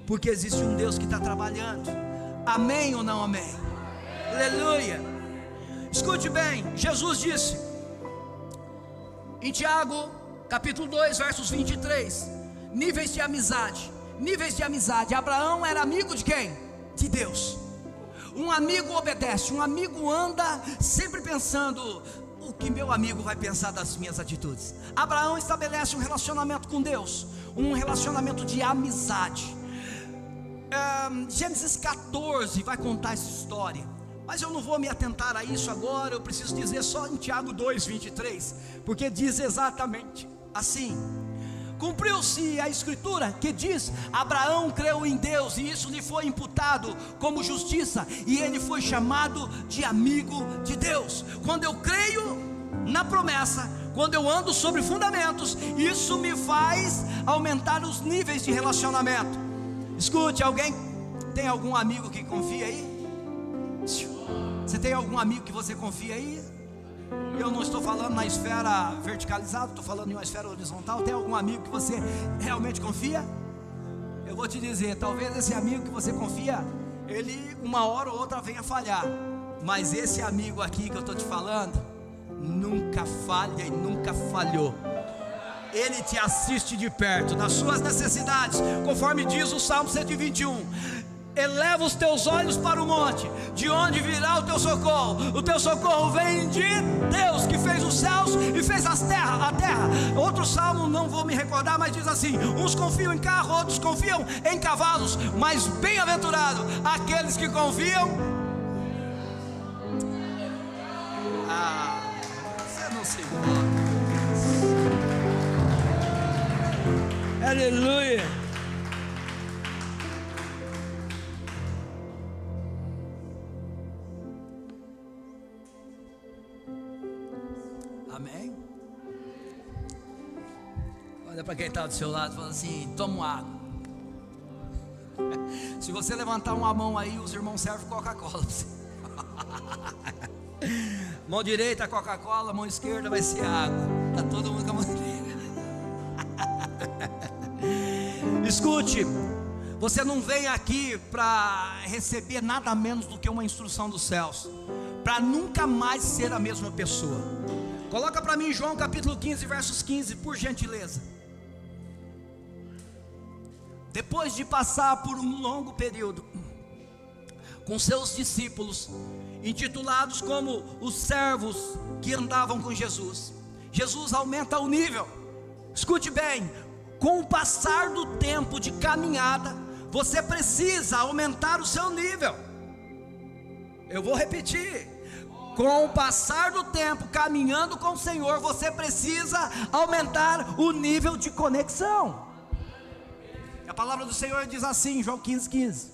porque existe um Deus que está trabalhando. Amém ou não amém? Aleluia. Escute bem, Jesus disse em Tiago capítulo 2 versos 23, níveis de amizade. Níveis de amizade. Abraão era amigo de quem? De Deus. Um amigo obedece, um amigo anda sempre pensando: o que meu amigo vai pensar das minhas atitudes? Abraão estabelece um relacionamento com Deus, um relacionamento de amizade. Gênesis 14 vai contar essa história, mas eu não vou me atentar a isso agora. Eu preciso dizer só em Tiago 2:23, porque diz exatamente assim: cumpriu-se a escritura que diz: Abraão creu em Deus e isso lhe foi imputado como justiça, e ele foi chamado de amigo de Deus. Quando eu creio, na promessa, quando eu ando sobre fundamentos, isso me faz aumentar os níveis de relacionamento. Escute, alguém tem algum amigo que confia aí? Você tem algum amigo que você confia aí? Eu não estou falando na esfera verticalizada, estou falando em uma esfera horizontal. Tem algum amigo que você realmente confia? Eu vou te dizer, talvez esse amigo que você confia, ele uma hora ou outra venha falhar, mas esse amigo aqui que eu estou te falando, nunca falha e nunca falhou. Ele te assiste de perto nas suas necessidades, conforme diz o Salmo 121. Eleva os teus olhos para o monte, de onde virá o teu socorro? O teu socorro vem de Deus, que fez os céus e fez a terra. Outro salmo, não vou me recordar, mas diz assim: uns confiam em carro, outros confiam em cavalos, mas bem-aventurado aqueles que confiam. Você não se importa. Aleluia. Amém? Olha para quem está do seu lado e fala assim: toma uma água. Se você levantar uma mão aí, os irmãos servem Coca-Cola para você. Mão direita Coca-Cola, mão esquerda vai ser água. Está todo mundo com a mão direita. Escute, você não vem aqui para receber nada menos do que uma instrução dos céus, para nunca mais ser a mesma pessoa. Coloca para mim João capítulo 15, versos 15, por gentileza. Depois de passar por um longo período com seus discípulos, intitulados como os servos que andavam com Jesus, Jesus aumenta o nível. Escute bem, com o passar do tempo de caminhada, você precisa aumentar o seu nível. Eu vou repetir: com o passar do tempo caminhando com o Senhor, você precisa aumentar o nível de conexão. A palavra do Senhor diz assim, João 15:15: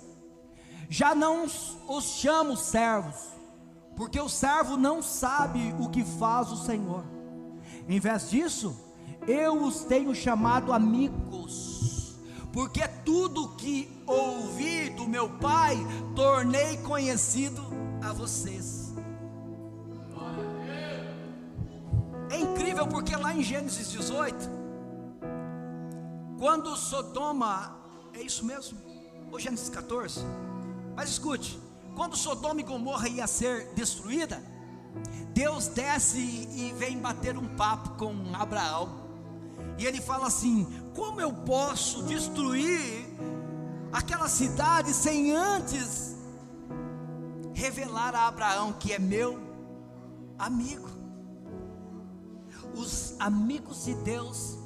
já não os chamo servos, porque o servo não sabe o que faz o Senhor. Em vez disso, eu os tenho chamado amigos, porque tudo que ouvi do meu Pai, tornei conhecido a vocês. É incrível, porque lá em Gênesis 18, quando Sodoma, é isso mesmo? Ou Gênesis 14? Mas escute, quando Sodoma e Gomorra ia ser destruída, Deus desce e vem bater um papo com Abraão. E ele fala assim: como eu posso destruir aquela cidade sem antes revelar a Abraão que é meu amigo? Os amigos de Deus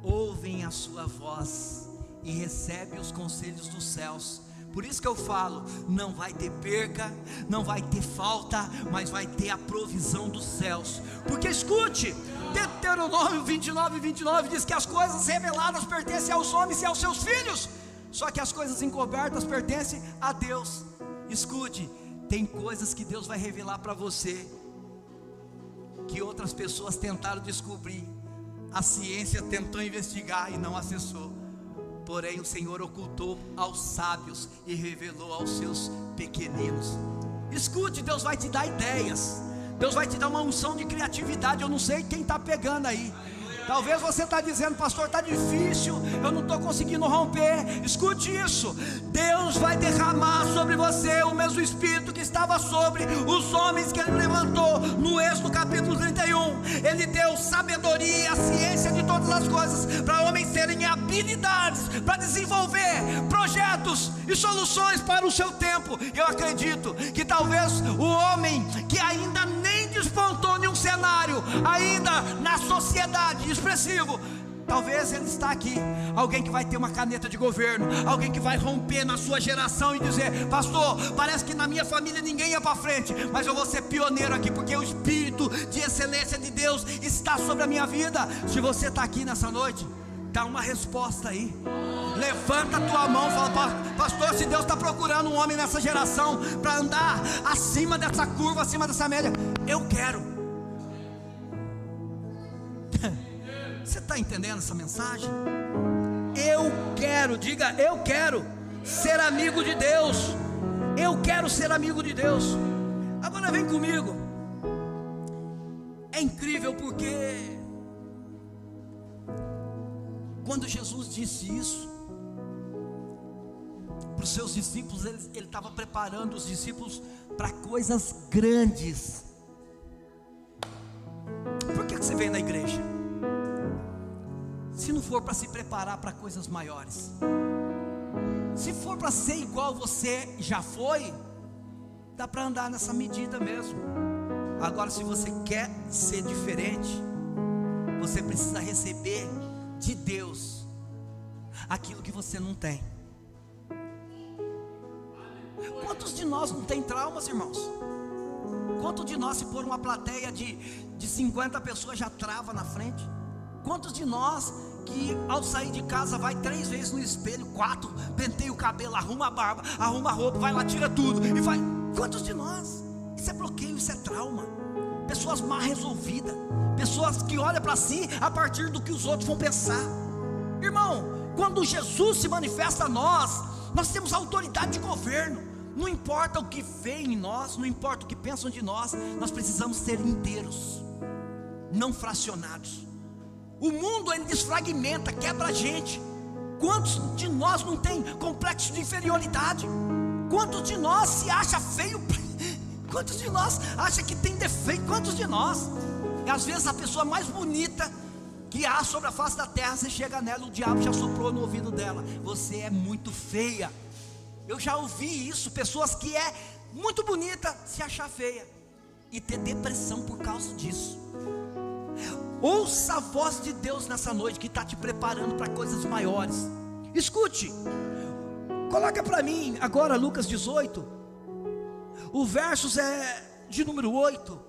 ouvem a sua voz e recebem os conselhos dos céus. Por isso que eu falo, não vai ter perca, não vai ter falta, mas vai ter a provisão dos céus. Porque escute, Deuteronômio 29:29 diz que as coisas reveladas pertencem aos homens e aos seus filhos, só que as coisas encobertas pertencem a Deus. Escute, tem coisas que Deus vai revelar para você, que outras pessoas tentaram descobrir, a ciência tentou investigar e não acessou. Porém o Senhor ocultou aos sábios e revelou aos seus pequeninos. Escute, Deus vai te dar ideias, Deus vai te dar uma unção de criatividade. Eu não sei quem está pegando aí. Talvez você está dizendo: pastor, está difícil, eu não estou conseguindo romper. Escute isso: Deus vai derramar sobre você o mesmo Espírito que estava sobre os homens que Ele levantou no Êxodo capítulo 31. Ele deu sabedoria e a ciência de todas as coisas para homens terem habilidades para desenvolver projetos e soluções para o seu tempo. Eu acredito que talvez o homem que ainda nem despontou em um cenário, ainda na sociedade expressivo, talvez ele está aqui, alguém que vai ter uma caneta de governo, alguém que vai romper na sua geração e dizer: pastor, parece que na minha família ninguém ia para frente, mas eu vou ser pioneiro aqui, porque o Espírito de excelência de Deus está sobre a minha vida. Se você está aqui nessa noite, dá uma resposta aí, levanta a tua mão e fala: pastor, se Deus está procurando um homem nessa geração para andar acima dessa curva, acima dessa média, eu quero. Você está entendendo essa mensagem? Eu quero, diga, eu quero ser amigo de Deus. Eu quero ser amigo de Deus. Agora vem comigo. É incrível porque quando Jesus disse isso para os seus discípulos, ele estava preparando os discípulos para coisas grandes. Por que você vem na igreja? Se não for para se preparar para coisas maiores, se for para ser igual você já foi, dá para andar nessa medida mesmo. Agora, se você quer ser diferente, você precisa receber de Deus aquilo que você não tem. Quantos de nós não tem traumas, irmãos? Quantos de nós, se for uma plateia de 50 pessoas, já trava na frente? Quantos de nós que ao sair de casa vai 3 vezes no espelho, 4, penteia o cabelo, arruma a barba, arruma a roupa, vai lá, tira tudo e vai? Quantos de nós? Isso é bloqueio, isso é trauma. Pessoas mal resolvidas, pessoas que olham para si a partir do que os outros vão pensar. Irmão, quando Jesus se manifesta a nós temos autoridade de governo. Não importa o que veem em nós, não importa o que pensam de nós, nós precisamos ser inteiros, não fracionados. O mundo, ele desfragmenta, quebra a gente. Quantos de nós não tem complexo de inferioridade? Quantos de nós se acha feio? Quantos de nós acha que tem defeito? Quantos de nós? E às vezes a pessoa mais bonita que há sobre a face da terra, você chega nela, o diabo já soprou no ouvido dela: você é muito feia. Eu já ouvi isso, pessoas que é muito bonita se achar feia e ter depressão por causa disso. Ouça a voz de Deus nessa noite, que está te preparando para coisas maiores. Escute, coloca para mim agora Lucas 18, o versos é de número 8.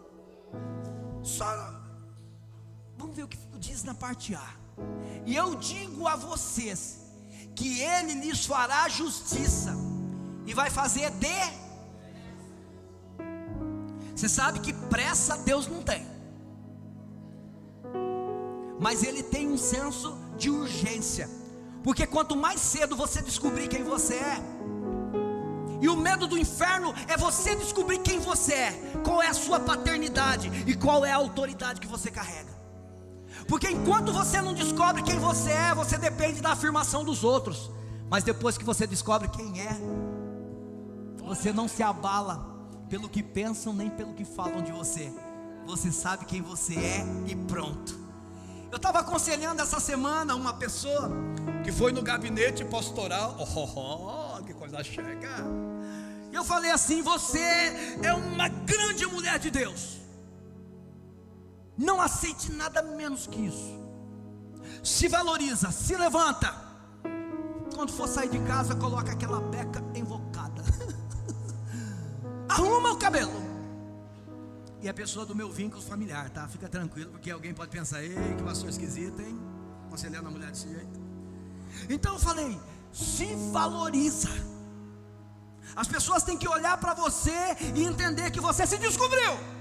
Só vamos ver o que diz na parte A. E eu digo a vocês que ele lhes fará justiça e vai fazer Você sabe que pressa Deus não tem, mas ele tem um senso de urgência, porque quanto mais cedo você descobrir quem você é, e o medo do inferno é você descobrir quem você é, qual é a sua paternidade e qual é a autoridade que você carrega. Porque enquanto você não descobre quem você é, você depende da afirmação dos outros. Mas depois que você descobre quem é, você não se abala pelo que pensam nem pelo que falam de você. Você sabe quem você é e pronto. Eu estava aconselhando essa semana uma pessoa que foi no gabinete pastoral. Que coisa chega. E eu falei assim: você é uma grande mulher de Deus. Não aceite nada menos que isso. Se valoriza, se levanta. Quando for sair de casa, coloca aquela beca invocada. Arruma o cabelo. E a pessoa do meu vínculo familiar, tá? Fica tranquilo, porque alguém pode pensar: ei, que pastor esquisito, hein? Aconselhando a mulher desse jeito. Então eu falei: se valoriza. As pessoas têm que olhar para você e entender que você se descobriu.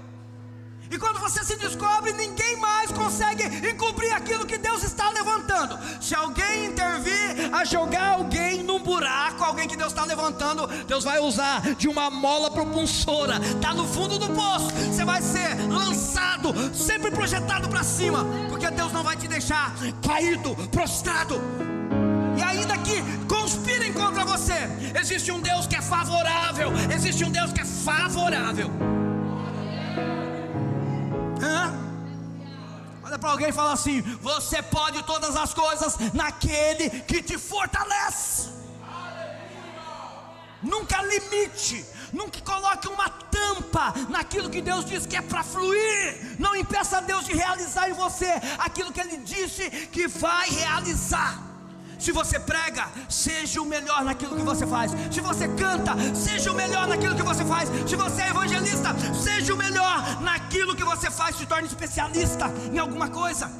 E quando você se descobre, ninguém mais consegue encobrir aquilo que Deus está levantando. Se alguém intervir a jogar alguém num buraco, alguém que Deus está levantando, Deus vai usar de uma mola propulsora. Está no fundo do poço, você vai ser lançado, sempre projetado para cima, porque Deus não vai te deixar caído, prostrado. E ainda que conspirem contra você, existe um Deus que é favorável. Existe um Deus que é favorável. Olha para alguém e fala assim: você pode todas as coisas naquele que te fortalece. Nunca limite, nunca coloque uma tampa naquilo que Deus diz que é para fluir. Não impeça Deus de realizar em você aquilo que Ele disse que vai realizar. Se você prega, seja o melhor naquilo que você faz. Se você canta, seja o melhor naquilo que você faz. Se você é evangelista, seja o melhor naquilo que você faz. Se torne especialista em alguma coisa.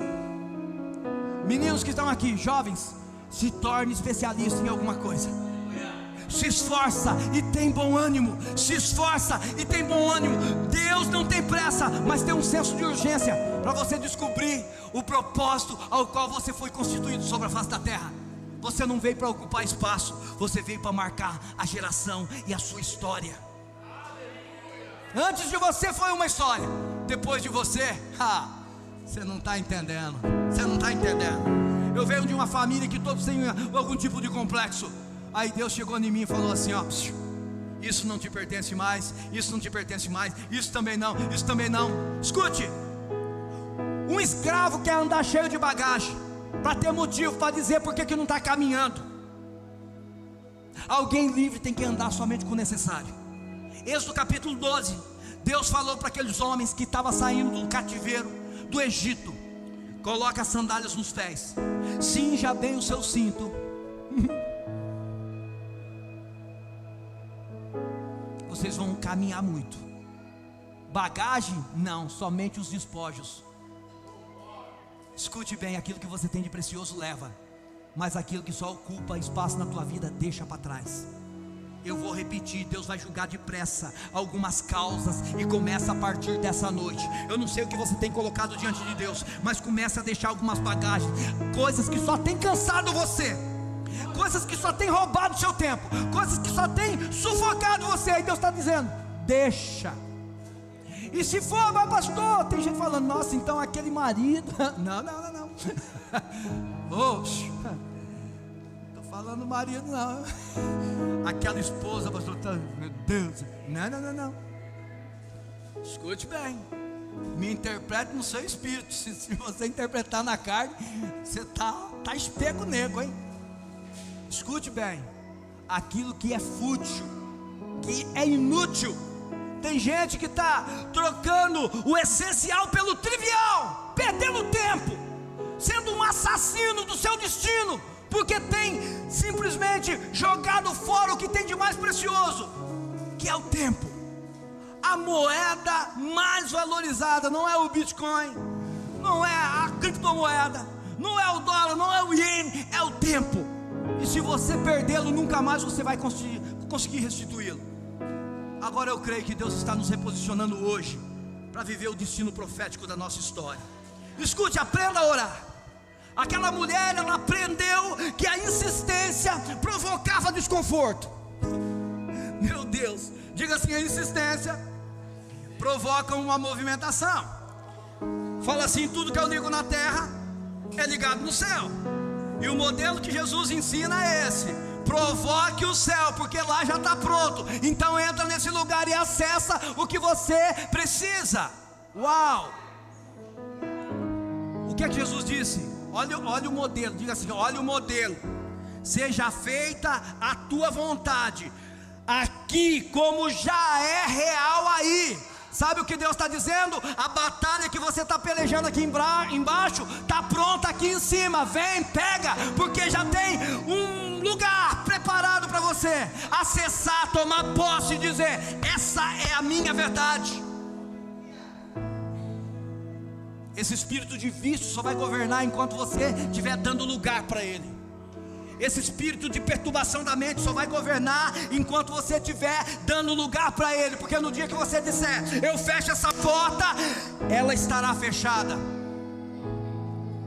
Meninos que estão aqui, jovens, se torne especialista em alguma coisa. Se esforça e tem bom ânimo. Se esforça e tem bom ânimo. Deus não tem pressa. pressa, mas tem um senso de urgência para você descobrir o propósito ao qual você foi constituído sobre a face da terra. Você não veio para ocupar espaço, você veio para marcar a geração e a sua história. Antes de você foi uma história, depois de você, você não está entendendo. Você não está entendendo. Eu venho de uma família que todos têm algum tipo de complexo. Aí Deus chegou em mim e falou assim: ó, isso não te pertence mais, isso não te pertence mais, isso também não, isso também não. Escute, um escravo quer andar cheio de bagagem, para ter motivo para dizer por que não está caminhando. Alguém livre tem que andar somente com o necessário. Êxodo capítulo 12, Deus falou para aqueles homens que estavam saindo do cativeiro do Egito: coloca as sandálias nos pés, cinja bem o seu cinto. Vocês vão caminhar muito. Bagagem? Não, somente os despojos. Escute bem, aquilo que você tem de precioso leva, mas aquilo que só ocupa espaço na tua vida, deixa para trás. Eu vou repetir, Deus vai julgar depressa algumas causas, e começa a partir dessa noite. Eu não sei o que você tem colocado diante de Deus, mas começa a deixar algumas bagagens, coisas que só tem cansado você, coisas que só tem roubado seu tempo, coisas que só tem sufocado você. Aí Deus está dizendo: deixa. E se for, mas pastor, tem gente falando: nossa, então aquele marido, não. Oxe, tô falando marido não. Aquela esposa, pastor, meu Deus, não. Escute bem, me interprete no seu espírito. Se você interpretar na carne, você tá espego nego, hein? Escute bem, aquilo que é fútil, que é inútil. Tem gente que está trocando o essencial pelo trivial, perdendo tempo, sendo um assassino do seu destino, porque tem simplesmente jogado fora o que tem de mais precioso, que é o tempo. A moeda mais valorizada não é o Bitcoin, não é a criptomoeda, não é o dólar, não é o iene, é o tempo. E se você perdê-lo, nunca mais você vai conseguir restituí-lo. Agora eu creio que Deus está nos reposicionando hoje para viver o destino profético da nossa história. Escute, aprenda a orar. Aquela mulher, ela aprendeu que a insistência provocava desconforto. Meu Deus, diga assim: a insistência provoca uma movimentação. Fala assim: tudo que eu ligo na terra é ligado no céu. E o modelo que Jesus ensina é esse: provoque o céu, porque lá já está pronto. Então entra nesse lugar e acessa o que você precisa. Uau! O que é que Jesus disse? Olha o modelo, diga assim: olha o modelo. Seja feita a tua vontade, aqui como já é real aí. Sabe o que Deus está dizendo? A batalha que você está pelejando aqui embaixo está pronta aqui em cima. Vem, pega, porque já tem um lugar preparado para você acessar, tomar posse e dizer: essa é a minha verdade. Esse espírito de vício só vai governar enquanto você estiver dando lugar para ele. Esse espírito de perturbação da mente só vai governar enquanto você estiver dando lugar para ele. Porque no dia que você disser: eu fecho essa porta, ela estará fechada.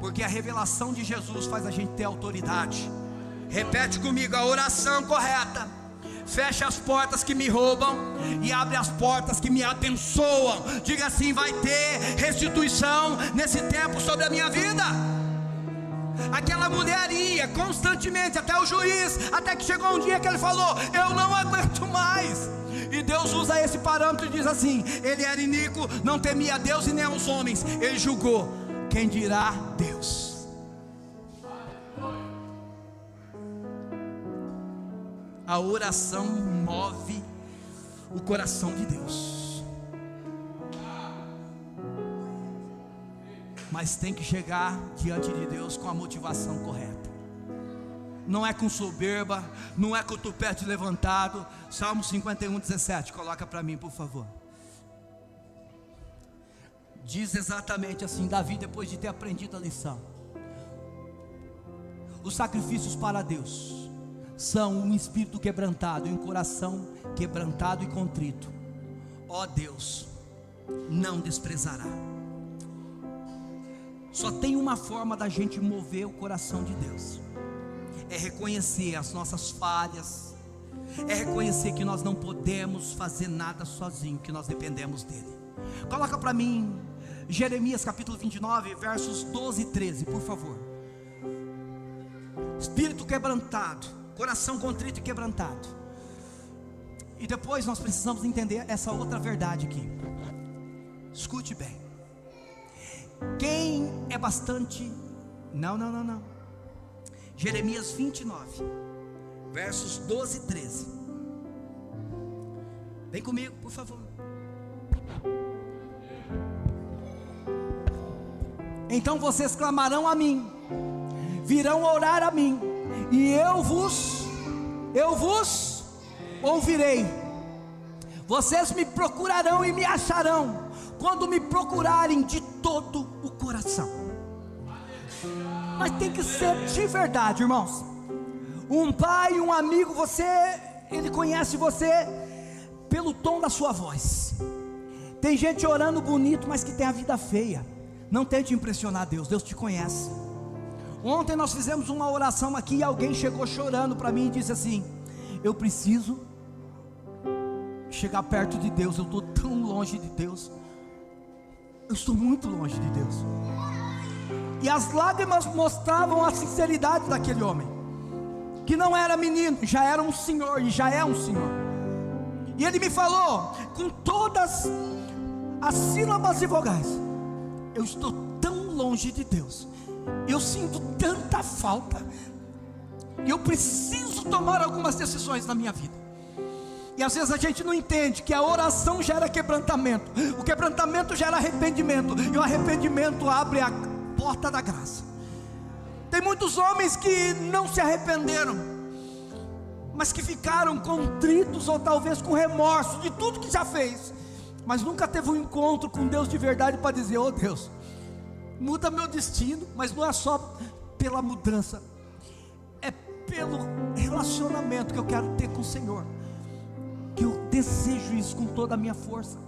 Porque a revelação de Jesus faz a gente ter autoridade. Repete comigo a oração correta: fecha as portas que me roubam e abre as portas que me abençoam. Diga assim: vai ter restituição nesse tempo sobre a minha vida. Aquela mulher ia constantemente até o juiz, até que chegou um dia que ele falou: eu não aguento mais. E Deus usa esse parâmetro e diz assim: ele era iníquo, não temia a Deus e nem aos homens. Ele julgou, quem dirá Deus? A oração move o coração de Deus. Mas tem que chegar diante de Deus com a motivação correta. Não é com soberba, não é com o tupete levantado. Salmo 51:17, coloca para mim, por favor. Diz exatamente assim, Davi, depois de ter aprendido a lição: os sacrifícios para Deus são um espírito quebrantado e um coração quebrantado e contrito. Ó Deus, não desprezará. Só tem uma forma da gente mover o coração de Deus: é reconhecer as nossas falhas, é reconhecer que nós não podemos fazer nada sozinho, que nós dependemos dele. Coloca para mim Jeremias capítulo 29, versos 12 e 13, por favor. Espírito quebrantado, coração contrito e quebrantado. E depois nós precisamos entender essa outra verdade aqui. Escute bem. Quem é bastante... Não. Jeremias 29, versos 12 e 13. Vem comigo, por favor. Então vocês clamarão a mim, virão orar a mim, e eu vos ouvirei. Vocês me procurarão e me acharão, quando me procurarem de todo o coração. Mas tem que ser de verdade, irmãos. Um pai, um amigo, ele conhece você pelo tom da sua voz. Tem gente orando bonito, mas que tem a vida feia. Não tente impressionar Deus, Deus te conhece. Ontem nós fizemos uma oração aqui e alguém chegou chorando para mim e disse assim: eu preciso chegar perto de Deus, eu estou tão longe de Deus, eu estou muito longe de Deus. E as lágrimas mostravam a sinceridade daquele homem, que não era menino, já era um senhor, e já é um senhor. E ele me falou com todas as sílabas e vogais: eu estou tão longe de Deus, eu sinto tanta falta, e eu preciso tomar algumas decisões na minha vida. E às vezes a gente não entende que a oração gera quebrantamento, o quebrantamento gera arrependimento, e o arrependimento abre a porta da graça. Tem muitos homens que não se arrependeram, mas que ficaram contritos, ou talvez com remorso de tudo que já fez, mas nunca teve um encontro com Deus de verdade para dizer: oh Deus, muda meu destino. Mas não é só pela mudança, é pelo relacionamento que eu quero ter com o Senhor, que eu desejo isso com toda a minha força.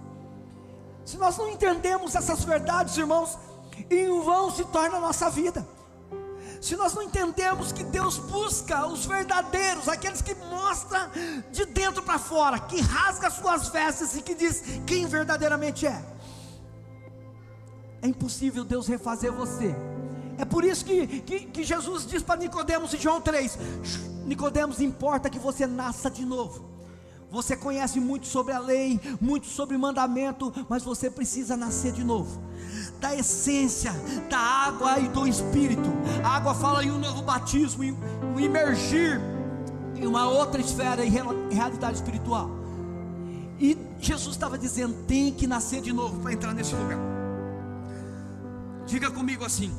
Se nós não entendemos essas verdades, irmãos, em vão se torna a nossa vida. Se nós não entendemos que Deus busca os verdadeiros, aqueles que mostram de dentro para fora, que rasga suas vestes e que diz quem verdadeiramente é impossível Deus refazer você. É por isso que Jesus diz para Nicodemos em João 3: Nicodemos, importa que você nasça de novo. Você conhece muito sobre a lei, muito sobre o mandamento, mas você precisa nascer de novo, da essência, da água e do Espírito. A água fala em um novo batismo, em um imergir em uma outra esfera, em realidade espiritual. E Jesus estava dizendo: tem que nascer de novo para entrar nesse lugar. Diga comigo assim: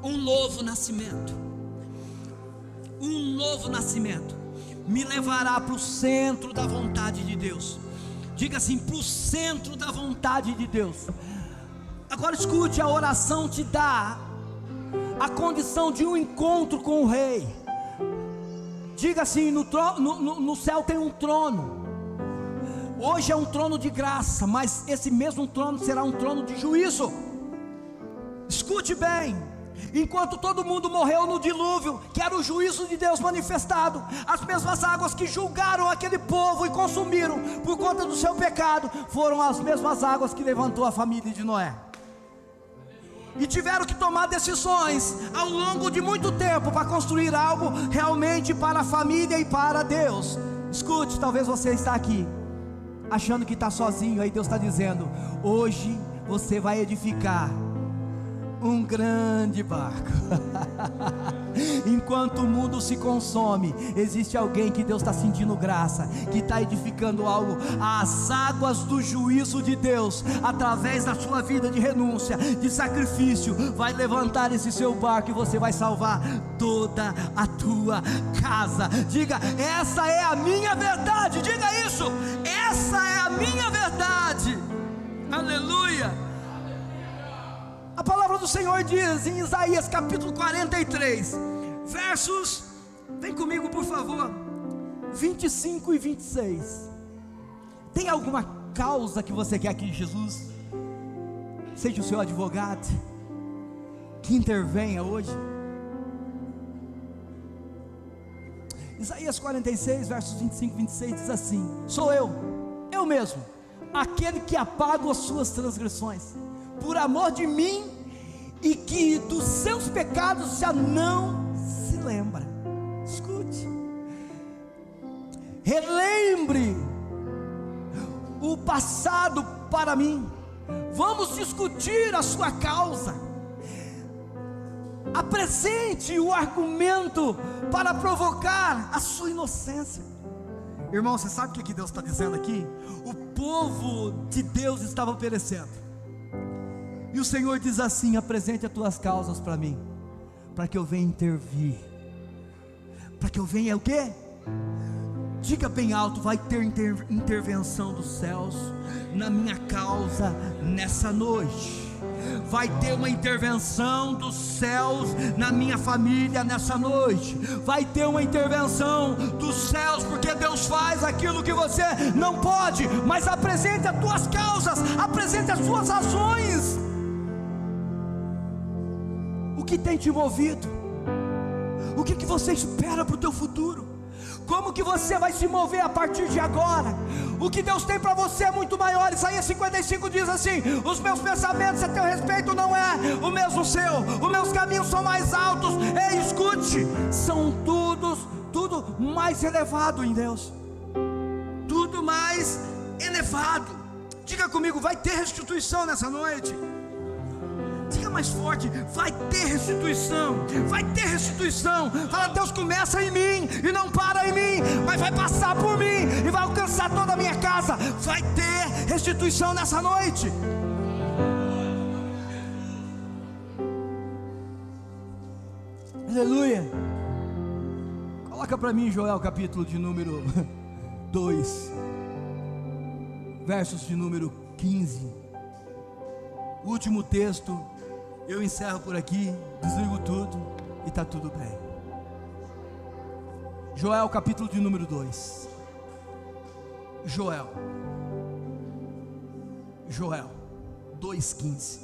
um novo nascimento. Um novo nascimento me levará para o centro da vontade de Deus. Diga assim: para o centro da vontade de Deus. Agora escute, a oração te dá a condição de um encontro com o Rei. Diga assim: no céu tem um trono. Hoje é um trono de graça, mas esse mesmo trono será um trono de juízo. Escute bem. Enquanto todo mundo morreu no dilúvio, que era o juízo de Deus manifestado, as mesmas águas que julgaram aquele povo e consumiram por conta do seu pecado, foram as mesmas águas que levantou a família de Noé. E tiveram que tomar decisões ao longo de muito tempo para construir algo realmente para a família e para Deus. Escute, talvez você está aqui achando que está sozinho, aí Deus está dizendo: hoje você vai edificar um grande barco. Enquanto o mundo se consome, existe alguém que Deus está sentindo graça, que está edificando algo. As águas do juízo de Deus, através da sua vida de renúncia, de sacrifício, vai levantar esse seu barco, e você vai salvar toda a tua casa. Diga: essa é a minha verdade. Diga isso: essa é a minha verdade. Aleluia. A palavra do Senhor diz em Isaías capítulo 43, versos, vem comigo por favor, 25 e 26. Tem alguma causa que você quer que Jesus seja o seu advogado, que intervenha hoje? Isaías 46, versos 25 e 26 diz assim: sou eu mesmo, aquele que apago as suas transgressões, por amor de mim, e que dos seus pecados já não se lembra. Escute, relembre o passado para mim, vamos discutir a sua causa, apresente o argumento para provocar a sua inocência. Irmão, você sabe o que Deus está dizendo aqui? O povo de Deus estava perecendo, e o Senhor diz assim: apresente as tuas causas para mim, para que eu venha intervir, para que eu venha o quê? Diga bem alto: vai ter intervenção dos céus na minha causa nessa noite. Vai ter uma intervenção dos céus na minha família nessa noite. Vai ter uma intervenção dos céus, porque Deus faz aquilo que você não pode. Mas apresente as tuas causas, apresente as suas razões. O que tem te movido? O que você espera para o teu futuro? Como que você vai se mover a partir de agora? O que Deus tem para você é muito maior. Isaías 55 diz assim: os meus pensamentos a teu respeito não é o mesmo seu, os meus caminhos são mais altos. Ei, escute, são tudo mais elevado em Deus, tudo mais elevado. Diga comigo: vai ter restituição nessa noite. Diga mais forte: vai ter restituição, vai ter restituição. Fala: Deus começa em mim e não para em mim, mas vai passar por mim e vai alcançar toda a minha casa. Vai ter restituição nessa noite. Aleluia. Coloca para mim Joel capítulo de número 2, versos de número 15. O último texto. Eu encerro por aqui, desligo tudo e está tudo bem. Joel capítulo de número 2. Joel 2,15.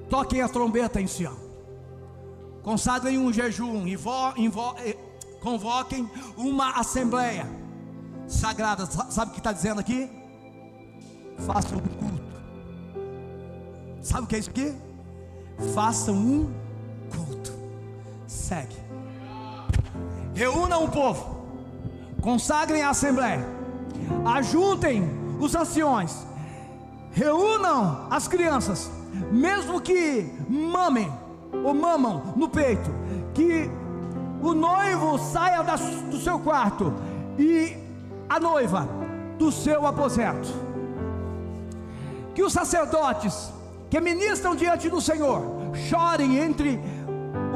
Toquem a trombeta em Sião, consagrem um jejum e convoquem uma assembleia sagrada. Sabe o que está dizendo aqui? Façam um culto. Sabe o que é isso aqui? Façam um culto. Segue. Reúnam o povo, consagrem a assembleia, ajuntem os anciões, reúnam as crianças, mesmo que mamem ou mamam no peito, que o noivo saia do seu quarto e a noiva do seu aposento, que os sacerdotes que ministram diante do Senhor chorem entre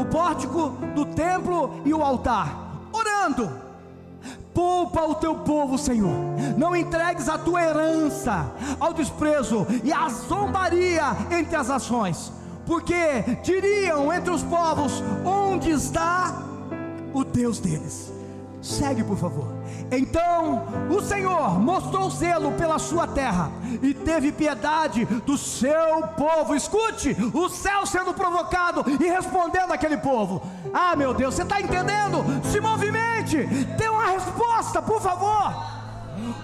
o pórtico do templo e o altar, orando: poupa o teu povo, Senhor, não entregues a tua herança ao desprezo e à zombaria entre as nações, porque diriam entre os povos: onde está o Deus deles? Segue, por favor. Então o Senhor mostrou zelo pela sua terra e teve piedade do seu povo. Escute, o céu sendo provocado e respondendo àquele povo. Ah, meu Deus, você está entendendo? Se movimente, dê uma resposta, por favor.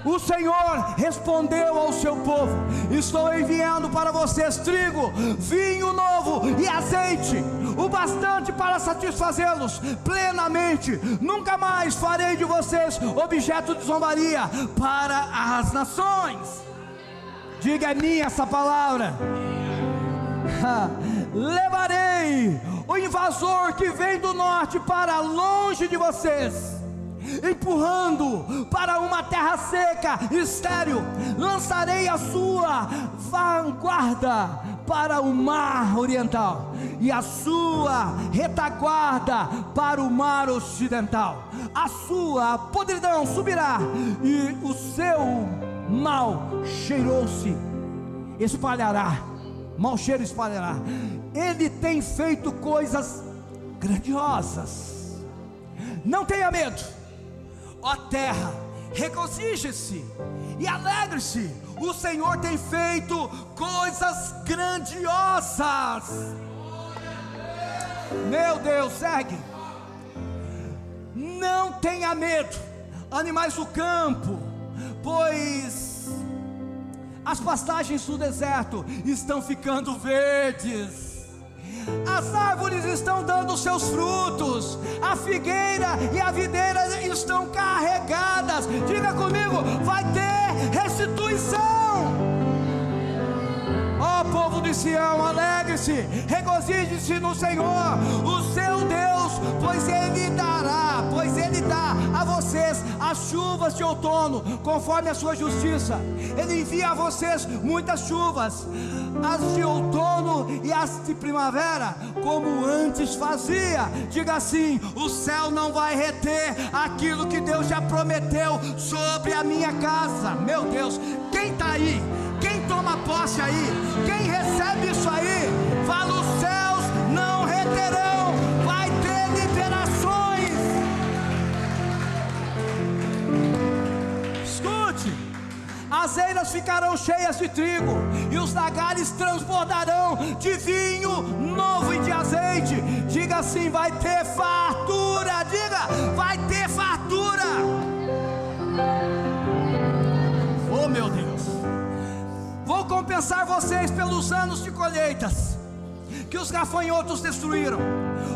O Senhor respondeu ao seu povo: estou enviando para vocês trigo, vinho novo e azeite, o bastante para satisfazê-los plenamente. Nunca mais farei de vocês objeto de zombaria para as nações. Diga: é minha essa palavra. Levarei o invasor que vem do norte para longe de vocês, empurrando para uma terra seca e estéril. Lançarei a sua vanguarda para o mar oriental e a sua retaguarda para o mar ocidental. A sua podridão subirá e o seu mau cheiro se espalhará. Mau cheiro espalhará. Ele tem feito coisas grandiosas. Não tenha medo, ó terra, regozije-se e alegre-se, o Senhor tem feito coisas grandiosas. Meu Deus, segue. Não tenha medo, animais do campo, pois as pastagens do deserto estão ficando verdes, as árvores estão dando seus frutos, a figueira e a videira estão carregadas. Diga comigo, vai ter restituição. Ó povo de Sião, alegre-se, regozije-se no Senhor, o seu Deus, pois Ele dá a vocês as chuvas de outono, conforme a sua justiça. Ele envia a vocês muitas chuvas, as de outono e as de primavera, como antes fazia. Diga assim: o céu não vai reter aquilo que Deus já prometeu sobre a minha casa. Meu Deus, quem está aí? Quem toma posse aí? Quem recebe isso aí? Fala: os céus não reterão, vai ter liberações. Escute: as eiras ficarão cheias de trigo, e os lagares transbordarão de vinho novo e de azeite. Diga assim: vai ter fartura. Diga: vai ter fartura. Oh meu Deus, vou compensar vocês pelos anos de colheitas que os gafanhotos destruíram.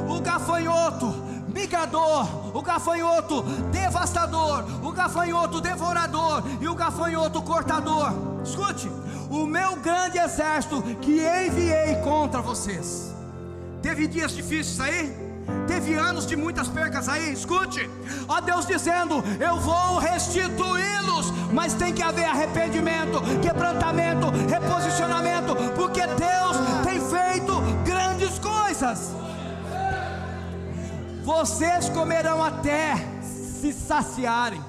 O gafanhoto migrador, o gafanhoto devastador, o gafanhoto devorador e o gafanhoto cortador. Escute: o meu grande exército que enviei contra vocês. Teve dias difíceis aí? Teve anos de muitas percas aí? Escute, ó Deus dizendo: eu vou restituí-los, mas tem que haver arrependimento, quebrantamento, reposicionamento, porque Deus tem feito grandes coisas. Vocês comerão até se saciarem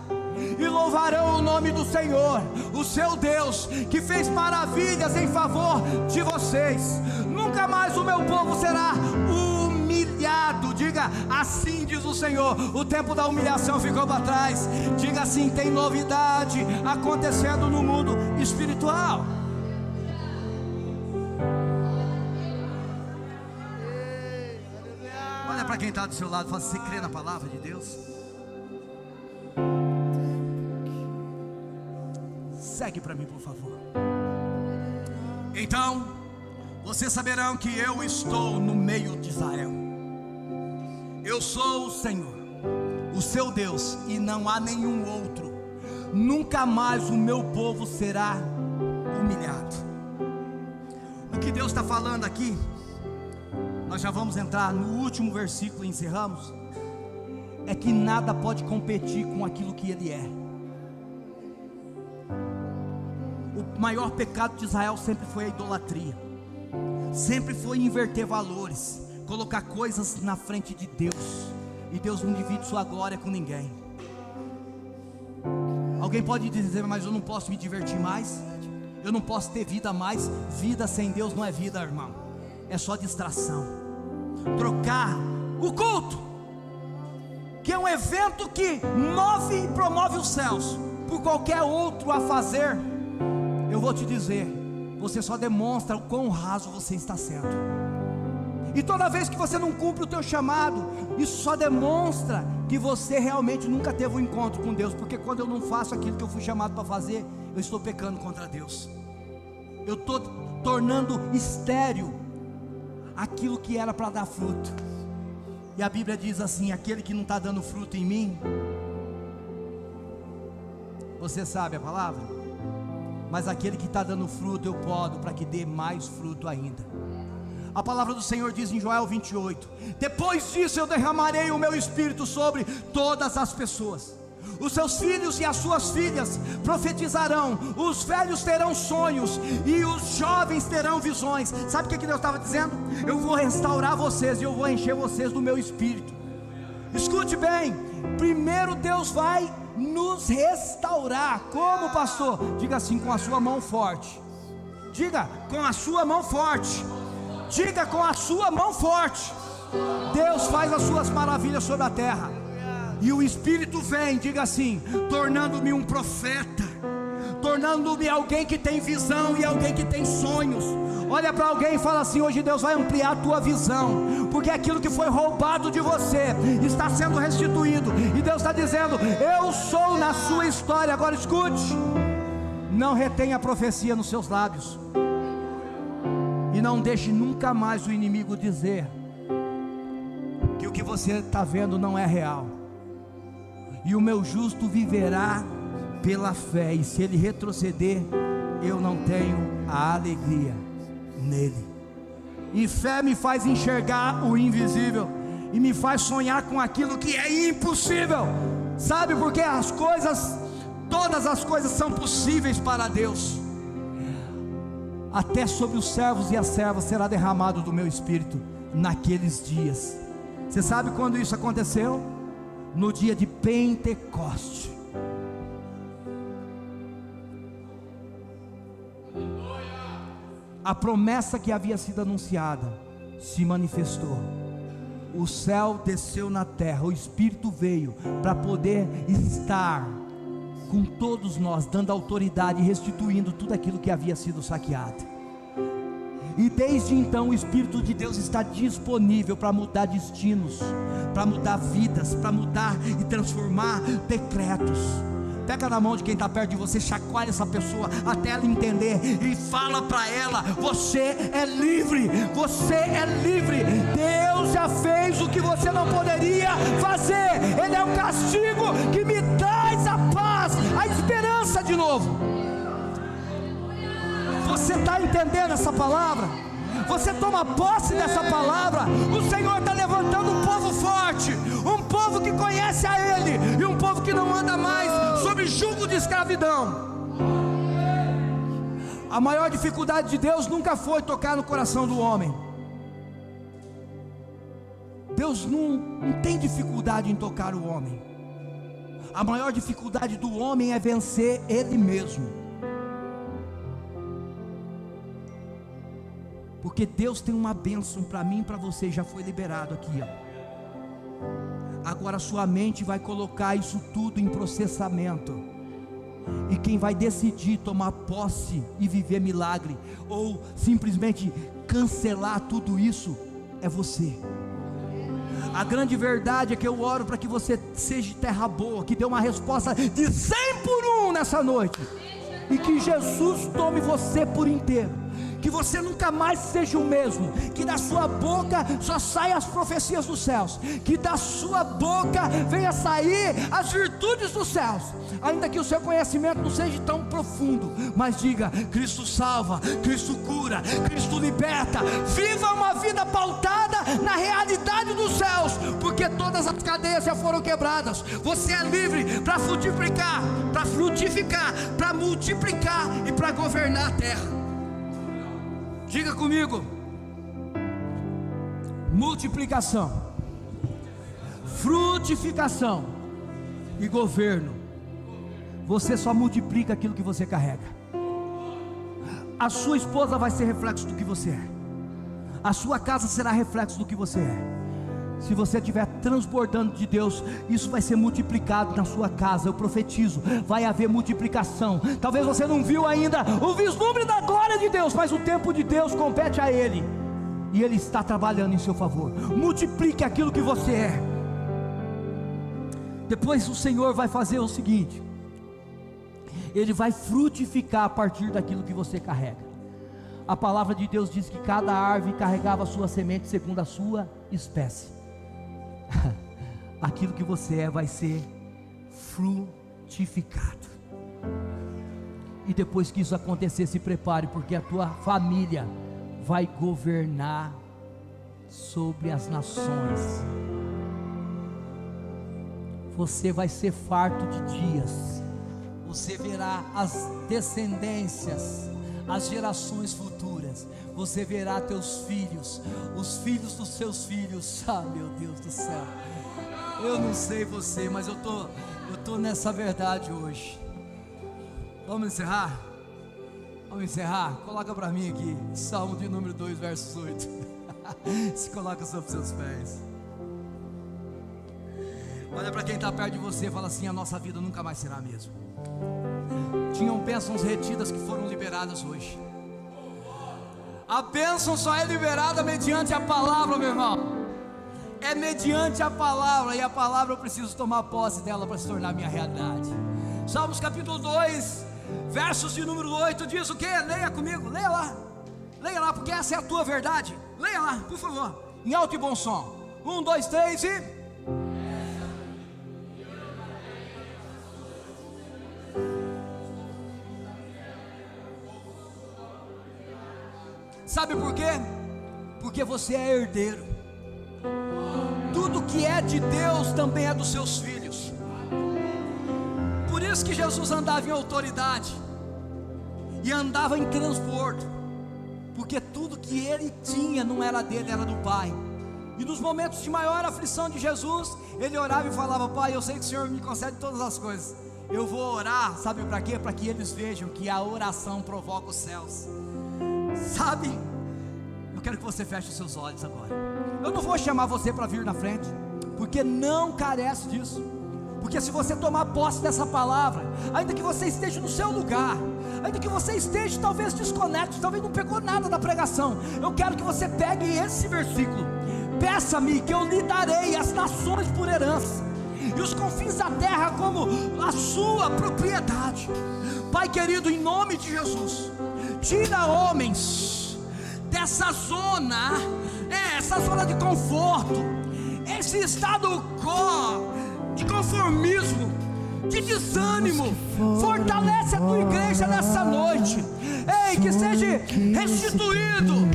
e louvarão o nome do Senhor, o seu Deus, que fez maravilhas em favor de vocês. Nunca mais o meu povo será humilhado. Diga assim: diz o Senhor, o tempo da humilhação ficou para trás. Diga assim: tem novidade acontecendo no mundo espiritual. Olha para quem está do seu lado e fala: você crê na palavra de Deus? Segue para mim, por favor. Então vocês saberão que eu estou no meio de Israel. Eu sou o Senhor, o seu Deus, e não há nenhum outro. Nunca mais o meu povo será humilhado. O que Deus está falando aqui, nós já vamos entrar no último versículo e encerramos, é que nada pode competir com aquilo que Ele é. O maior pecado de Israel sempre foi a idolatria, sempre foi inverter valores, colocar coisas na frente de Deus, e Deus não divide sua glória com ninguém. Alguém pode dizer: mas eu não posso me divertir mais, eu não posso ter vida mais. Vida sem Deus não é vida, irmão, é só distração. Trocar o culto, que é um evento que move e promove os céus, por qualquer outro a fazer, eu vou te dizer, você só demonstra o quão raso você está sendo. E toda vez que você não cumpre o teu chamado, isso só demonstra que você realmente nunca teve um encontro com Deus. Porque quando eu não faço aquilo que eu fui chamado para fazer, eu estou pecando contra Deus. Eu estou tornando estéril aquilo que era para dar fruto. E a Bíblia diz assim: aquele que não está dando fruto em mim, você sabe a palavra? Mas aquele que está dando fruto, eu podo para que dê mais fruto ainda. A palavra do Senhor diz em Joel 28: depois disso eu derramarei o meu espírito sobre todas as pessoas. Os seus filhos e as suas filhas profetizarão, os velhos terão sonhos e os jovens terão visões. Sabe o que Deus estava dizendo? Eu vou restaurar vocês e eu vou encher vocês do meu espírito. Escute bem, primeiro Deus vai nos restaurar. Como, pastor? Diga assim: com a sua mão forte. Diga: com a sua mão forte. Diga: com a sua mão forte. Deus faz as suas maravilhas sobre a terra. E o Espírito vem, diga assim, tornando-me um profeta, tornando-me alguém que tem visão e alguém que tem sonhos. Olha para alguém e fala assim: hoje Deus vai ampliar a tua visão, porque aquilo que foi roubado de você está sendo restituído, e Deus está dizendo: eu sou na sua história. Agora escute, não retenha a profecia nos seus lábios, e não deixe nunca mais o inimigo dizer que o que você está vendo não é real. E o meu justo viverá pela fé, e se ele retroceder, eu não tenho a alegria nele. E fé me faz enxergar o invisível, e me faz sonhar com aquilo que é impossível. Sabe por quê? Todas as coisas são possíveis para Deus. Até sobre os servos e as servas será derramado do meu espírito naqueles dias. Você sabe quando isso aconteceu? No dia de Pentecoste. A promessa que havia sido anunciada se manifestou. O céu desceu na terra, o Espírito veio para poder estar com todos nós, dando autoridade e restituindo tudo aquilo que havia sido saqueado. E desde então o Espírito de Deus está disponível para mudar destinos, para mudar vidas, para mudar e transformar decretos. Pega na mão de quem está perto de você, chacoalha essa pessoa até ela entender, e fala para ela: você é livre, você é livre. Deus já fez o que você não poderia fazer. Ele é o castigo que me traz a paz, a esperança de novo. Você está entendendo essa palavra? Você toma posse dessa palavra. O Senhor está levantando um povo forte, um povo que conhece a Ele, e um povo que não anda mais sob jugo de escravidão. A maior dificuldade de Deus nunca foi tocar no coração do homem. Deus não tem dificuldade em tocar o homem. A maior dificuldade do homem é vencer ele mesmo. Porque Deus tem uma bênção para mim e para você, já foi liberado aqui, ó. Agora sua mente vai colocar isso tudo em processamento, e quem vai decidir tomar posse e viver milagre, ou simplesmente cancelar tudo isso, é você. A grande verdade é que eu oro para que você seja terra boa, que dê uma resposta de 100 por 1 nessa noite, e que Jesus tome você por inteiro, que você nunca mais seja o mesmo, que da sua boca só saiam as profecias dos céus, que da sua boca venha sair as virtudes dos céus, ainda que o seu conhecimento não seja tão profundo, mas diga: Cristo salva, Cristo cura, Cristo liberta. Viva uma vida pautada na realidade dos céus, porque todas as cadeias já foram quebradas. Você é livre para frutificar, para multiplicar e para governar a terra. Diga comigo: multiplicação, frutificação e governo. Você só multiplica aquilo que você carrega. A sua esposa vai ser reflexo do que você é. A sua casa será reflexo do que você é. Se você estiver transbordando de Deus, isso vai ser multiplicado na sua casa. Eu profetizo, vai haver multiplicação. Talvez você não viu ainda o vislumbre da glória de Deus, mas o tempo de Deus compete a Ele, e Ele está trabalhando em seu favor. Multiplique aquilo que você é. Depois o Senhor vai fazer o seguinte: Ele vai frutificar a partir daquilo que você carrega. A palavra de Deus diz que cada árvore carregava a sua semente segundo a sua espécie. Aquilo que você é vai ser frutificado. E depois que isso acontecer, se prepare, porque a tua família vai governar sobre as nações. Você vai ser farto de dias. Você verá as descendências, as gerações futuras. Você verá teus filhos, os filhos dos seus filhos. Ah, meu Deus do céu. Eu não sei você, mas eu tô nessa verdade hoje. Vamos encerrar? Vamos encerrar? Coloca para mim aqui, Salmo de número 2, versos 8. Se coloca sobre seus pés. Olha para quem está perto de você e fala assim: a nossa vida nunca mais será a mesma. Tinham bênçãos retidas que foram liberadas hoje. A bênção só é liberada mediante a palavra, meu irmão. É mediante a palavra, e a palavra eu preciso tomar posse dela para se tornar minha realidade. Salmos capítulo 2, versos de número 8, diz o que? Leia comigo, leia lá, porque essa é a tua verdade. Leia lá, por favor, em alto e bom som. 1, 2, 3 e... Sabe por quê? Porque você é herdeiro. Tudo que é de Deus também é dos seus filhos. Por isso que Jesus andava em autoridade e andava em transbordo, porque tudo que ele tinha não era dele, era do Pai. E nos momentos de maior aflição de Jesus, ele orava e falava: Pai, eu sei que o Senhor me concede todas as coisas. Eu vou orar, sabe para quê? Para que eles vejam que a oração provoca os céus. Sabe? Eu quero que você feche os seus olhos agora. Eu não vou chamar você para vir na frente, porque não carece disso. Porque se você tomar posse dessa palavra, ainda que você esteja no seu lugar, ainda que você esteja talvez desconectado, talvez não pegou nada da pregação, eu quero que você pegue esse versículo. Peça-me que eu lhe darei as nações por herança, e os confins da terra como a sua propriedade. Pai querido, em nome de Jesus, tira homens dessa zona, essa zona de conforto, esse estado de conformismo, de desânimo. Fortalece a tua igreja nessa noite. Ei, que seja restituído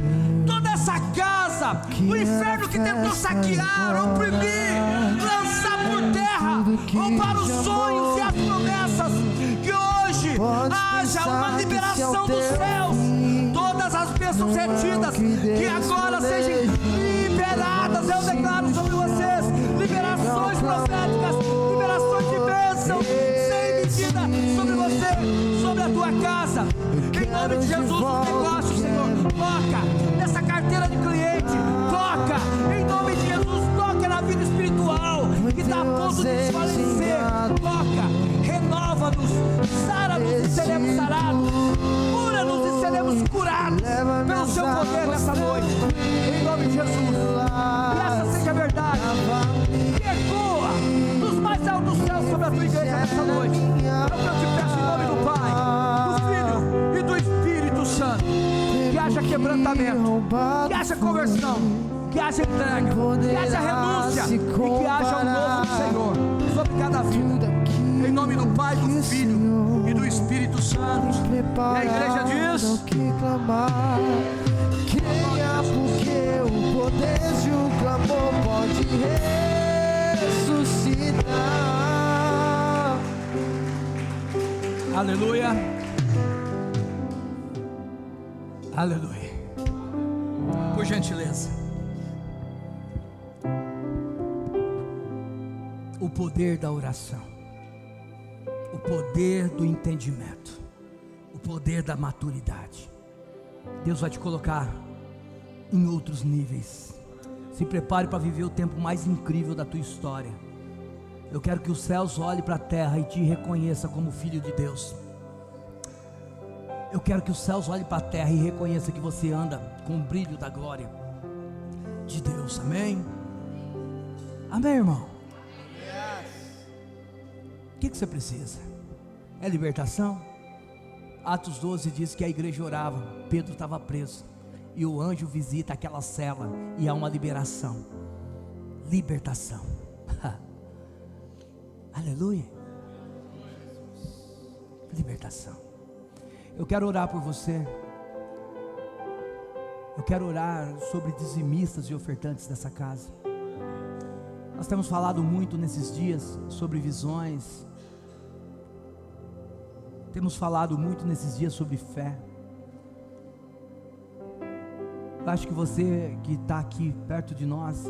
toda essa casa, o inferno que tentou saquear, oprimir, lançar por terra, roubar os sonhos e as promessas. Que hoje haja uma liberação dos céus. Todas as bênçãos retidas, que agora sejam liberadas. Eu declaro sobre vocês liberações proféticas, liberações de bênção sem medida sobre você, sobre a tua casa. Em nome de Jesus, os negócios, Senhor, toca nessa carteira de cliente, toca em nome de Jesus, toca na vida espiritual que está a ponto de desfalecer, toca, renova-nos, sara-nos e seremos sarados, cura-nos e seremos curados pelo seu poder nessa noite, em nome de Jesus. Que essa seja a verdade, que ecoa nos mais altos céus sobre a tua igreja nessa noite. É o que eu te peço em nome do Pai, do Filho e do Espírito Santo. Que haja quebrantamento, que haja conversão, que haja entrega, que haja renúncia e que haja um novo Senhor sobre cada vida. Em nome do Pai, do Filho e do Espírito Santo. E a igreja diz: creia, porque o poder de um clamor pode ressuscitar. Aleluia. Aleluia. Por gentileza. O poder da oração, o poder do entendimento, o poder da maturidade. Deus vai te colocar em outros níveis. Se prepare para viver o tempo mais incrível da tua história. Eu quero que os céus olhem para a terra e te reconheça como filho de Deus. Eu quero que os céus olhem para a terra e reconheça que você anda com o brilho da glória de Deus. Amém? Amém, irmão? O que você precisa? É libertação? Atos 12 diz que a igreja orava, Pedro estava preso, e o anjo visita aquela cela e há uma liberação, libertação. Aleluia. Libertação. Eu quero orar por você. Eu quero orar sobre dizimistas e ofertantes dessa casa. Nós temos falado muito nesses dias sobre visões. Temos falado muito nesses dias sobre fé. Eu acho que você que está aqui perto de nós,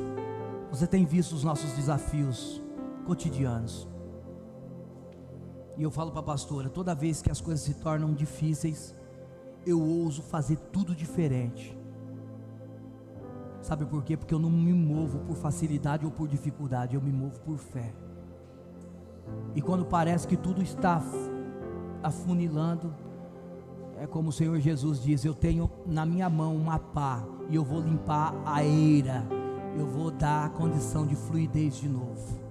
você tem visto os nossos desafios cotidianos. E eu falo para a pastora, toda vez que as coisas se tornam difíceis, eu ouso fazer tudo diferente. Sabe por quê? Porque eu não me movo por facilidade ou por dificuldade, eu me movo por fé. E quando parece que tudo está afunilando, é como o Senhor Jesus diz: eu tenho na minha mão uma pá, e eu vou limpar a eira, eu vou dar a condição de fluidez de novo.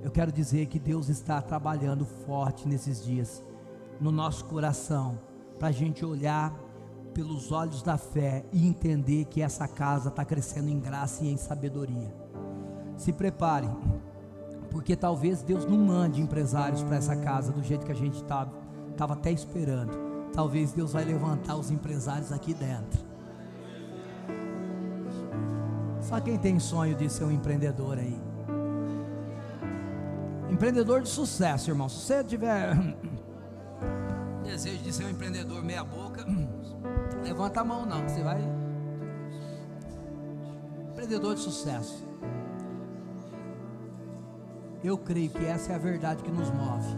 Eu quero dizer que Deus está trabalhando forte nesses dias, no nosso coração, para a gente olhar pelos olhos da fé e entender que essa casa está crescendo em graça e em sabedoria. Se prepare, porque talvez Deus não mande empresários para essa casa do jeito que a gente estava até esperando. Talvez Deus vai levantar os empresários aqui dentro. Só quem tem sonho de ser um empreendedor aí, empreendedor de sucesso, irmão. Se você tiver desejo de ser um empreendedor meia boca, levanta a mão não, que você vai. Empreendedor de sucesso. Eu creio que essa é a verdade que nos move.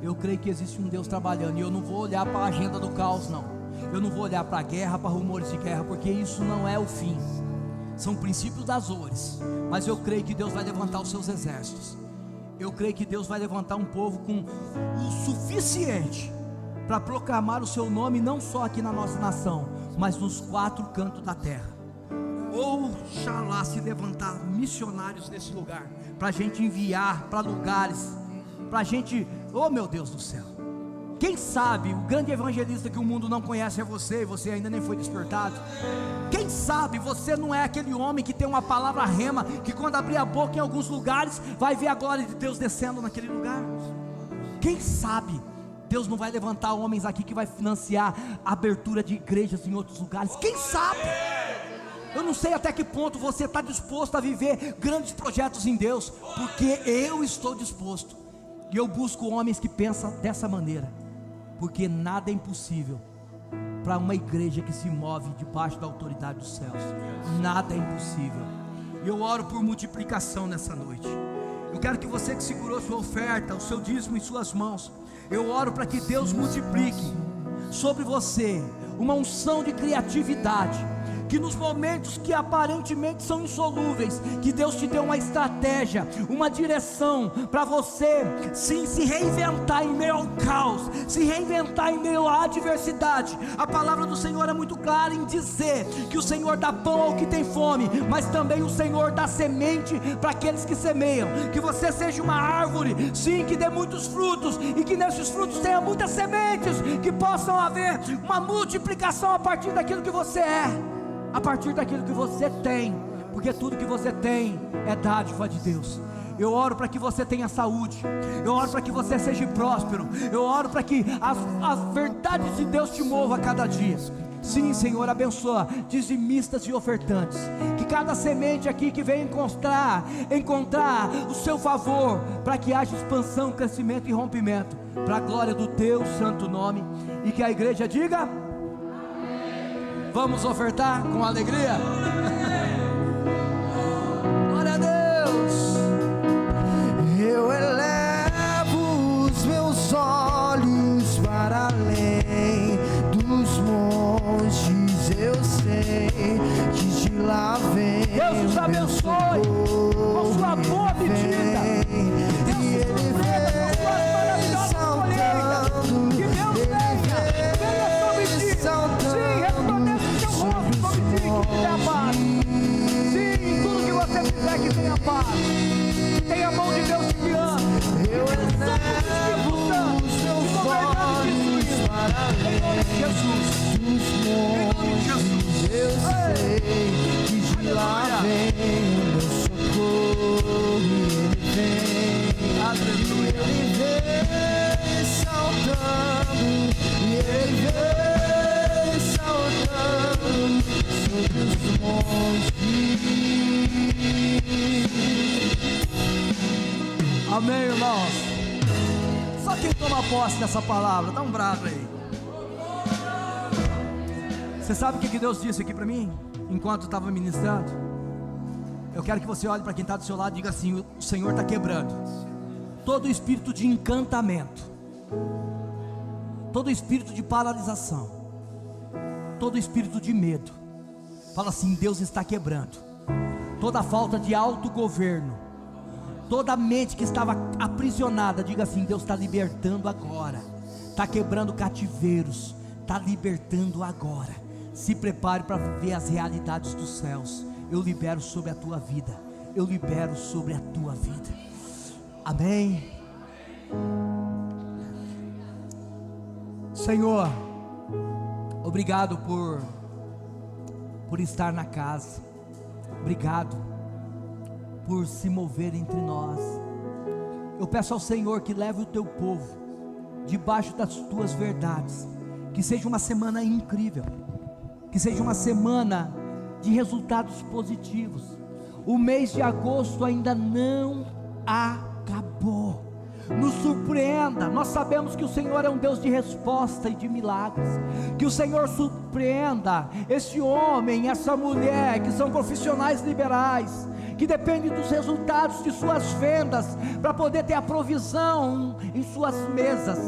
Eu creio que existe um Deus trabalhando, e eu não vou olhar para a agenda do caos, não. Eu não vou olhar para a guerra, para rumores de guerra, porque isso não é o fim. São princípios das dores. Mas eu creio que Deus vai levantar os seus exércitos. Eu creio que Deus vai levantar um povo com o suficiente para proclamar o seu nome, não só aqui na nossa nação, mas nos 4 cantos da terra. Oxalá se levantar missionários nesse lugar, para a gente enviar para lugares, para a gente, oh meu Deus do céu, quem sabe o grande evangelista que o mundo não conhece é você, e você ainda nem foi despertado. Quem sabe você não é aquele homem que tem uma palavra rema, que quando abrir a boca em alguns lugares, vai ver a glória de Deus descendo naquele lugar. Quem sabe Deus não vai levantar homens aqui que vai financiar a abertura de igrejas em outros lugares. Quem sabe? Eu não sei até que ponto você está disposto a viver grandes projetos em Deus, porque eu estou disposto, e eu busco homens que pensam dessa maneira, porque nada é impossível para uma igreja que se move debaixo da autoridade dos céus. Nada é impossível. E eu oro por multiplicação nessa noite. Eu quero que você que segurou sua oferta, o seu dízimo em suas mãos, eu oro para que Deus multiplique sobre você uma unção de criatividade, que nos momentos que aparentemente são insolúveis, que Deus te dê uma estratégia, uma direção para você sim se reinventar em meio ao caos, se reinventar em meio à adversidade. A palavra do Senhor é muito clara em dizer que o Senhor dá pão ao que tem fome, mas também o Senhor dá semente para aqueles que semeiam. Que você seja uma árvore, sim, que dê muitos frutos, e que nesses frutos tenha muitas sementes, que possam haver uma multiplicação a partir daquilo que você é, a partir daquilo que você tem, porque tudo que você tem é dádiva de Deus. Eu oro para que você tenha saúde, eu oro para que você seja próspero, eu oro para que as verdades de Deus te movam a cada dia. Sim, Senhor, abençoa dizimistas e ofertantes, que cada semente aqui que vem encontrar o seu favor, para que haja expansão, crescimento e rompimento, para a glória do teu santo nome. E que a igreja diga: vamos ofertar com alegria? Glória a Deus. Eu elevo os meus olhos para além dos montes, eu sei que de lá vem. Deus os abençoe com sua boa medida. Deus te surpreenda com suas maravilhosas colheitas. Que Deus venha sobre ti. Sim, resplandece o seu rosto sobre ti, que te dê a paz. Sim, tudo que você fizer, que tenha paz. Tem a mão de Deus te guiando. Eu elevo os meus olhos para além dos montes, eu sei que de lá vem o meu socorro, e Ele vem saltando, e Ele vem saltando sobre os montes. Amém, irmãos. Só quem toma posse dessa palavra, dá um brado aí. Você sabe o que Deus disse aqui para mim, enquanto eu estava ministrando? Eu quero que você olhe para quem está do seu lado e diga assim: o Senhor está quebrando todo espírito de encantamento, todo espírito de paralisação, todo espírito de medo. Fala assim: Deus está quebrando toda falta de autogoverno, Toda mente que estava aprisionada, diga assim: Deus está libertando agora, está quebrando cativeiros, está libertando agora. Se prepare para ver as realidades dos céus. Eu libero sobre a tua vida, eu libero sobre a tua vida. Amém. Senhor, obrigado por estar na casa, obrigado por se mover entre nós. Eu peço ao Senhor que leve o teu povo debaixo das tuas verdades, que seja uma semana incrível, que seja uma semana de resultados positivos. O mês de agosto ainda não acabou. Nos surpreenda. Nós sabemos que o Senhor é um Deus de resposta e de milagres. Que o Senhor surpreenda esse homem, essa mulher que são profissionais liberais, que dependem dos resultados de suas vendas para poder ter a provisão em suas mesas.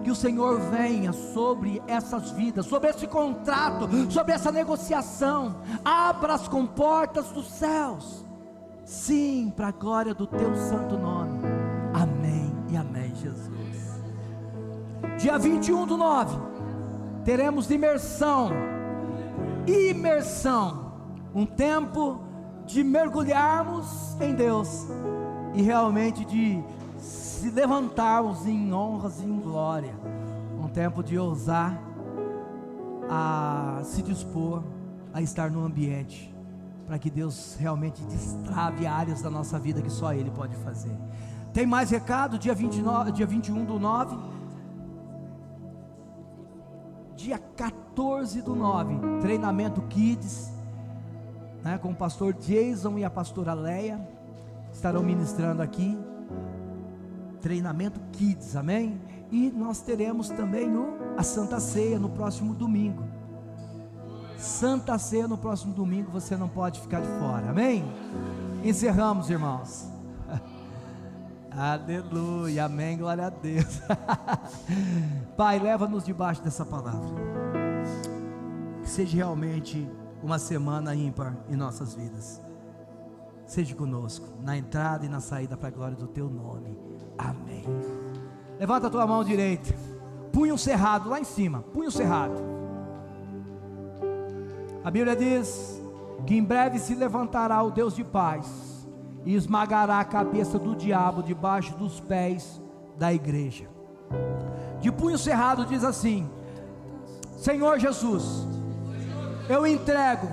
Que o Senhor venha sobre essas vidas, sobre esse contrato, sobre essa negociação. Abra as comportas dos céus, sim, para a glória do teu santo nome. Amém e amém, Jesus. Dia 21/9 teremos imersão, um tempo de mergulharmos em Deus e realmente de se levantarmos em honras e em glória. Um tempo de ousar a se dispor a estar no ambiente, para que Deus realmente destrave áreas da nossa vida que só Ele pode fazer. Tem mais recado? Dia 21/9, dia 14/9, treinamento Kids, né, com o pastor Jason e a pastora Leia, estarão ministrando aqui, treinamento Kids, amém? E nós teremos também a Santa Ceia no próximo domingo. Santa Ceia no próximo domingo, você não pode ficar de fora, amém? Encerramos, irmãos. Aleluia, amém, glória a Deus. Pai, leva-nos debaixo dessa palavra, que seja realmente uma semana ímpar em nossas vidas. Seja conosco, na entrada e na saída, para a glória do teu nome, amém. Levanta a tua mão direita, punho cerrado lá em cima, punho cerrado. A Bíblia diz que em breve se levantará o Deus de paz e esmagará a cabeça do diabo debaixo dos pés da igreja. De punho cerrado diz assim: Senhor Jesus, eu entrego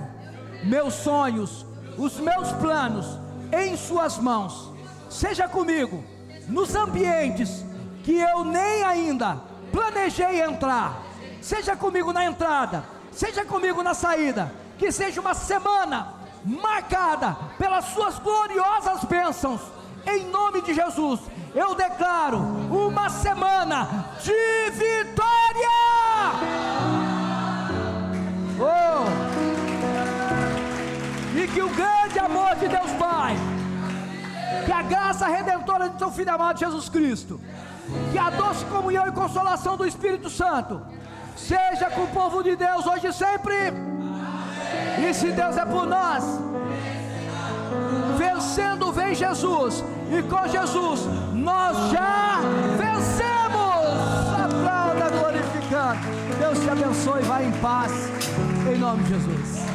meus sonhos, os meus planos em suas mãos. Seja comigo nos ambientes que eu nem ainda planejei entrar. Seja comigo na entrada, seja comigo na saída. Que seja uma semana marcada pelas suas gloriosas bênçãos, em nome de Jesus. Eu declaro uma semana de vitória. E que o grande amor de Deus Pai, que a graça redentora de seu Filho amado Jesus Cristo, que a doce comunhão e consolação do Espírito Santo seja com o povo de Deus hoje e sempre. E se Deus é por nós, vencendo vem Jesus, e com Jesus nós já vencemos. Aplauda glorificando. Deus te abençoe, vai em paz, em nome de Jesus.